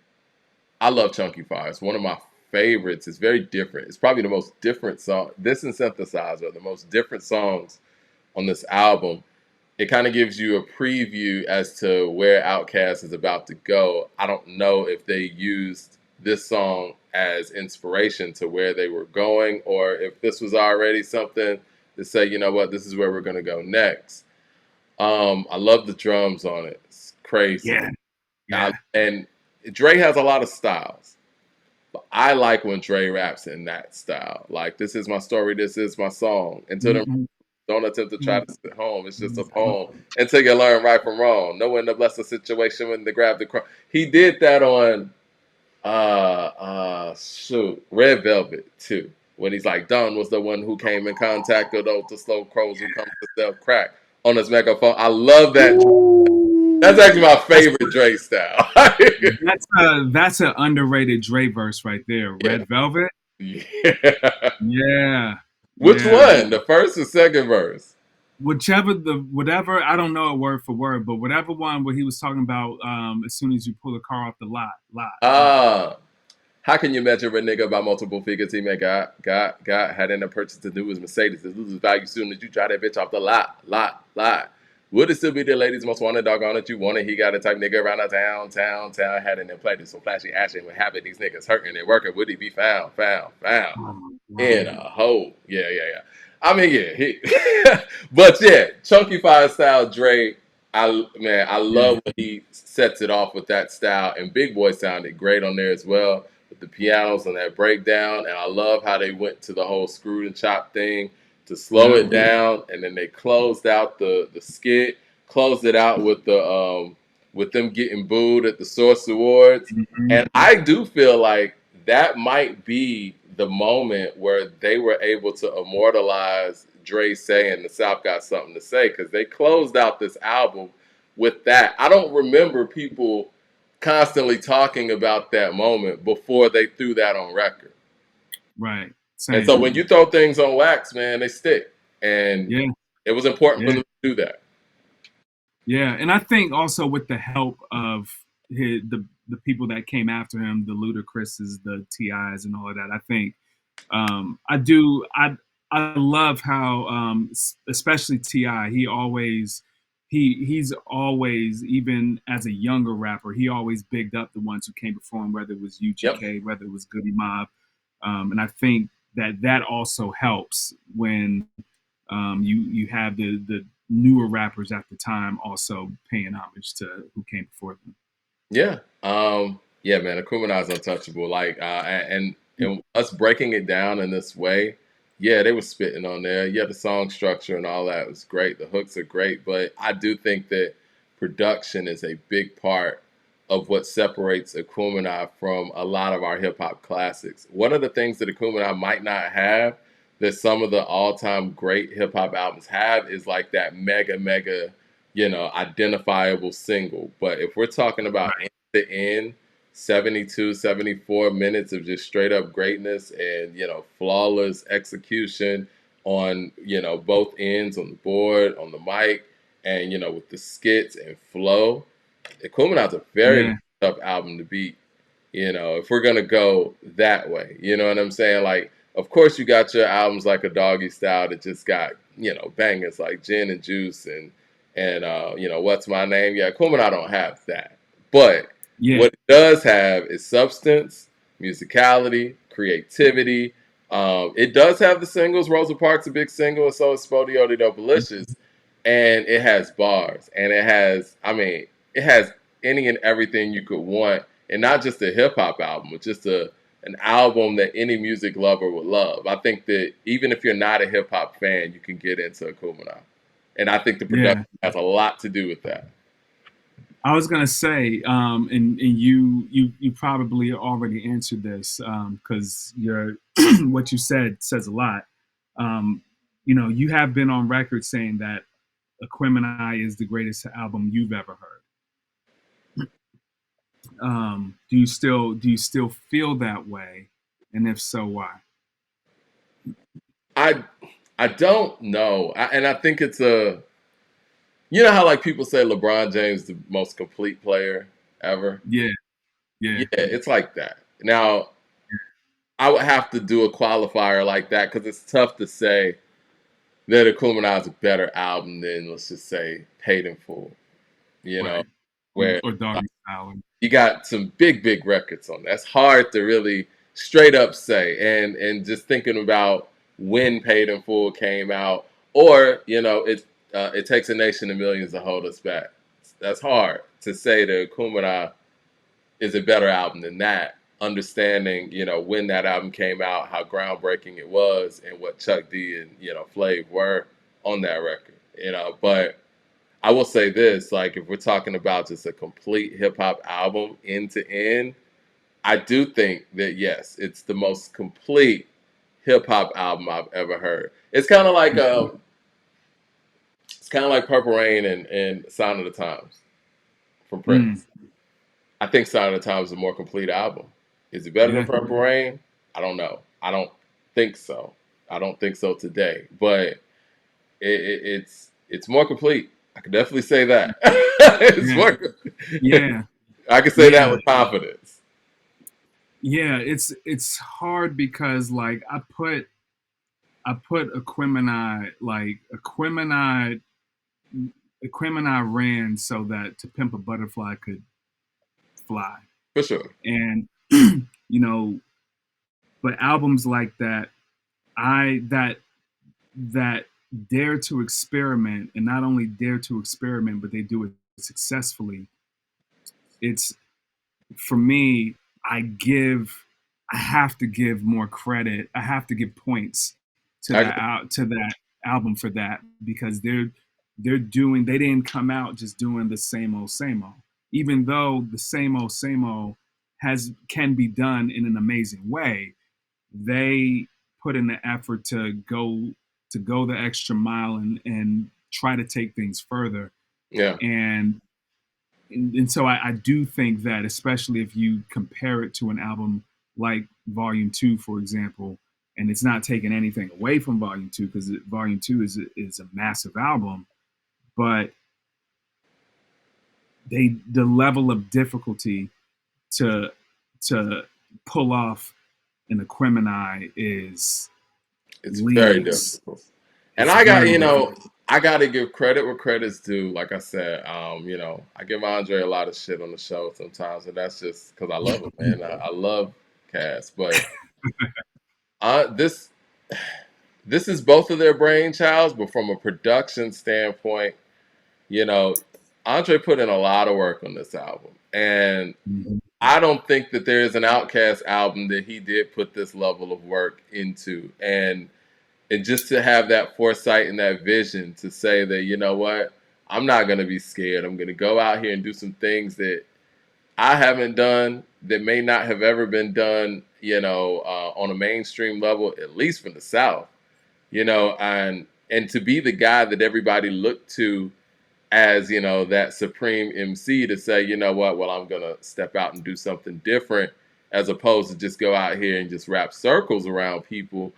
I love Chunky Fire. It's one of my favorites. It's very different. It's probably the most different song. This and Synthesizer are the most different songs on this album. It kind of gives you a preview as to where OutKast is about to go. I don't know if they used this song as inspiration to where they were going, or if this was already something to say, you know what, this is where we're going to go next. I love the drums on it. It's crazy. yeah, yeah, And Dre has a lot of styles. But I like when Dre raps in that style. Like, this is my story, this is my song. Until then, Mm-hmm. don't attempt to try to sit home. It's just a poem. Until you learn right from wrong. Know when to bless the situation, when to grab the crown. He did that on Red Velvet too. When he's like, Don was the one who came in contact with those the slow crows who come to sell crack on his megaphone. I love that. That's actually my favorite Dre style. That's an underrated Dre verse right there. Yeah. Red Velvet. Yeah. Yeah, Which yeah. one? The first or second verse? Whatever, I don't know it word for word, but whatever one where he was talking about as soon as you pull a car off the lot. How can you measure a nigga by multiple figures he may got had in a purchase to do his Mercedes? It loses value soon as you try that bitch off the lot. Would it still be the ladies most wanted, doggone it, you wanted? He got a type nigga around the town, had it in play. Some flashy action would have it. These niggas hurting and working. Would he be found? Oh my In god. a hole. Yeah. I mean, yeah. But yeah, Chunky Fire style Dre. I Yeah. love when he sets it off with that style. And Big Boy sounded great on there as well with the pianos and that breakdown. And I love how they went to the whole screwed and chopped thing to slow it down. And then they closed out the skit, closed it out with them getting booed at the Source Awards. Mm-hmm. And I do feel like that might be the moment where they were able to immortalize Dre saying the South got something to say, because they closed out this album with that. I don't remember people constantly talking about that moment before they threw that on record. Right. And so Same. when you throw things on wax, man, they stick. And Yeah. it was important for Yeah. them to do that. Yeah. And I think also with the help of the people that came after him, the Ludacris's, the TIs, and all of that, I think I do. I love how, especially Ti. He's always, even as a younger rapper, he always bigged up the ones who came before him, whether it was Yep. UGK, whether it was Goody Mob, and I think that also helps when you have the newer rappers at the time also paying homage to who came before them. Yeah. Yeah, man, Aquemini is untouchable. Like, and us breaking it down in this way, yeah, they were spitting on there. Yeah, the song structure and all that was great. The hooks are great, but I do think that production is a big part of what separates Aquemini from a lot of our hip hop classics. One of the things that Aquemini might not have that some of the all-time great hip hop albums have is like that mega, identifiable single. But if we're talking about end to end, 72, 74 minutes of just straight up greatness and, flawless execution on, both ends on the board, on the mic, and, with the skits and flow, Aquemini's a very Yeah, tough album to beat. If we're gonna go that way, you know what I'm saying? Like, of course, you got your albums like a Doggy Style that just got bangers like Gin and Juice and What's My Name. Yeah, Aquemini don't have that, but yeah, what it does have is substance, musicality, creativity. It does have the singles. Rosa Parks a big single, and so is SpottieOttie Delicious, and it has bars, and it has any and everything you could want, and not just a hip hop album, but just an album that any music lover would love. I think that even if you're not a hip hop fan, you can get into Aquemini, and I think the production yeah. has a lot to do with that. I was gonna say, and you probably already answered this because your what you said says a lot. Um, you have been on record saying that Aquemini is the greatest album you've ever heard. Do you still feel that way? And if so, why? I I don't know, and I think it's how like people say LeBron James the most complete player ever. Yeah, Yeah, yeah, it's like that. Now I would have to do a qualifier like that because it's tough to say that Aquemini is a better album than, let's just say, Paid in Full. You know, right. where Or Doggy Style. you got some big records on. That's hard to really straight up say. And just thinking about when Paid in Full came out, or it takes a nation of millions to hold us back. That's hard to say that Kumara is a better album than that. Understanding, when that album came out, how groundbreaking it was, and what Chuck D and Flav were on that record. But I will say this: like, if we're talking about just a complete hip hop album end to end, I do think that yes, it's the most complete hip hop album I've ever heard. It's kind of like Purple Rain and Sign of the Times from Prince. I think Sign of the Times is a more complete album. Is it better than Purple Rain? I don't know. I don't think so. I don't think so today. But it's more complete. I can definitely say that. It's more. I can say that with confidence. Yeah, it's hard because like I put Aquemini, like Aquemini ran so that To Pimp a Butterfly could fly. For sure. And but albums like that, that dare to experiment, and not only dare to experiment, but they do it successfully. It's, for me, I have to give more credit. I have to give points to that album for that, because they didn't come out just doing the same old, even though the same old can be done in an amazing way. They put in the effort to go the extra mile and try to take things further. Yeah. And so I do think that, especially if you compare it to an album like Volume 2, for example, and it's not taking anything away from Volume 2, because Volume 2 is a massive album, but the level of difficulty to pull off an Aquemini is very difficult. And I got to give credit where credit's due. Like I said, I give Andrè a lot of shit on the show sometimes, and that's just because I love him, man. I love Cast, but this is both of their brainchilds. But from a production standpoint, Andrè put in a lot of work on this album, and I don't think that there is an OutKast album that he did put this level of work into, and just to have that foresight and that vision to say that, you know what, I'm not going to be scared. I'm going to go out here and do some things that I haven't done, that may not have ever been done, on a mainstream level, at least from the South, and to be the guy that everybody looked to as, that supreme MC, to say, you know what, well, I'm going to step out and do something different, as opposed to just go out here and just wrap circles around people.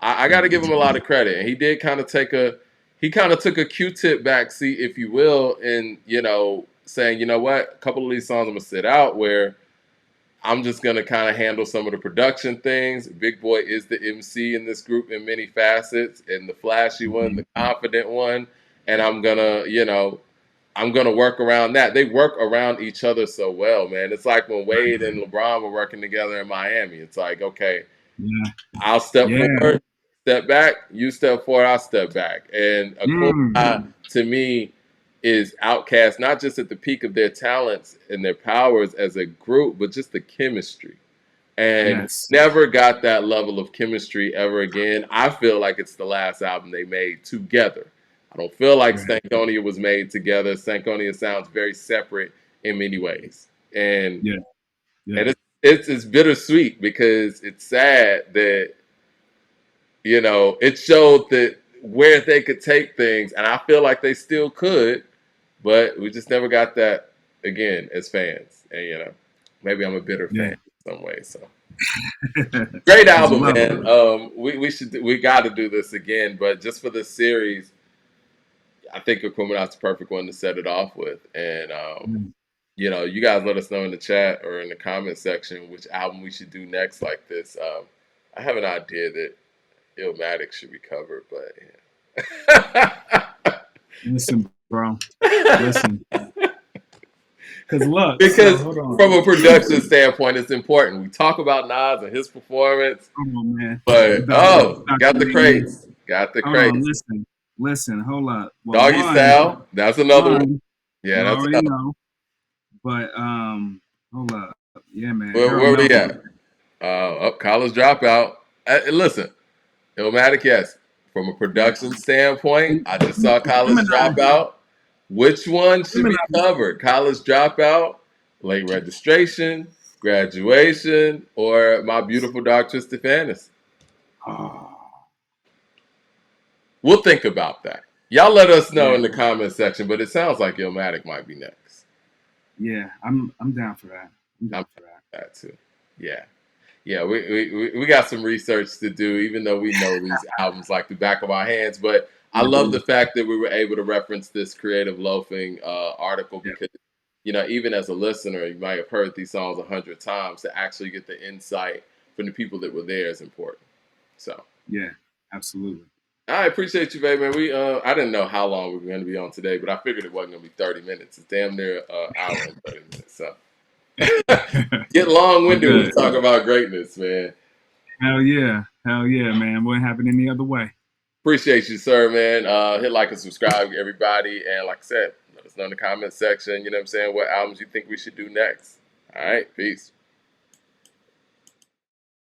I got to give him a lot of credit. And he did kind of took a Q-tip backseat, if you will, in, saying, you know what, a couple of these songs I'm going to sit out, where I'm just going to kind of handle some of the production things. Big Boy is the MC in this group in many facets, and the flashy one, the confident one. And I'm going to work around that. They work around each other so well, man. It's like when Wade and LeBron were working together in Miami. It's like, okay, I'll step forward, step back, you step forward, I'll step back. And to me, is OutKast, not just at the peak of their talents and their powers as a group, but just the chemistry. And never got that level of chemistry ever again. I feel like it's the last album they made together. I don't feel like Stankonia was made together. Stankonia sounds very separate in many ways. And and it's bittersweet, because it's sad that, it showed that where they could take things, and I feel like they still could, but we just never got that again as fans. And maybe I'm a bitter fan in some way. So great album, man. We got to do this again, but just for this series, I think Aquemini's the perfect one to set it off with. And you guys let us know in the chat or in the comment section which album we should do next like this. I have an idea that Illmatic should be covered, but yeah. Listen, bro. Listen. Because from a production standpoint, it's important. We talk about Nas and his performance. Oh, man. But, got the crates. Got the crates. Listen, hold up. Well, Doggy Style, that's another one. Yeah, that's another one. But, hold up. Yeah, man. Where, Harold where we Melvin. at? Up College Dropout. Listen, Illmatic, yes. From a Yeah. production standpoint, And I just saw College Gemini, Dropout. Which one should be Gemini. covered? College Dropout, Late Registration, Graduation, or My Beautiful Dark Twisted Fantasy? Oh, We'll think about that. Y'all let us know yeah, in the comment section, but it sounds like Illmatic might be next. yeah. I'm down for that. I'm I'm down for that. that too. Yeah. Yeah, we got some research to do, even though we know these albums like the back of our hands. But I Yeah, love the fact that we were able to reference this creative loafing article yeah, because, even as a listener, you might have heard these songs 100 times. To actually get the insight from the people that were there is important. So yeah. Absolutely. I appreciate you, baby. Man. I didn't know how long we were going to be on today, but I figured it wasn't going to be 30 minutes. It's damn near an hour and 30 minutes. So get long We're winded when we good. talk about greatness, man. Hell yeah, man. Wouldn't happen any other way. Appreciate you, sir, man. Hit like and subscribe, everybody. And like I said, let us know in the comment section, what albums you think we should do next. All right, peace.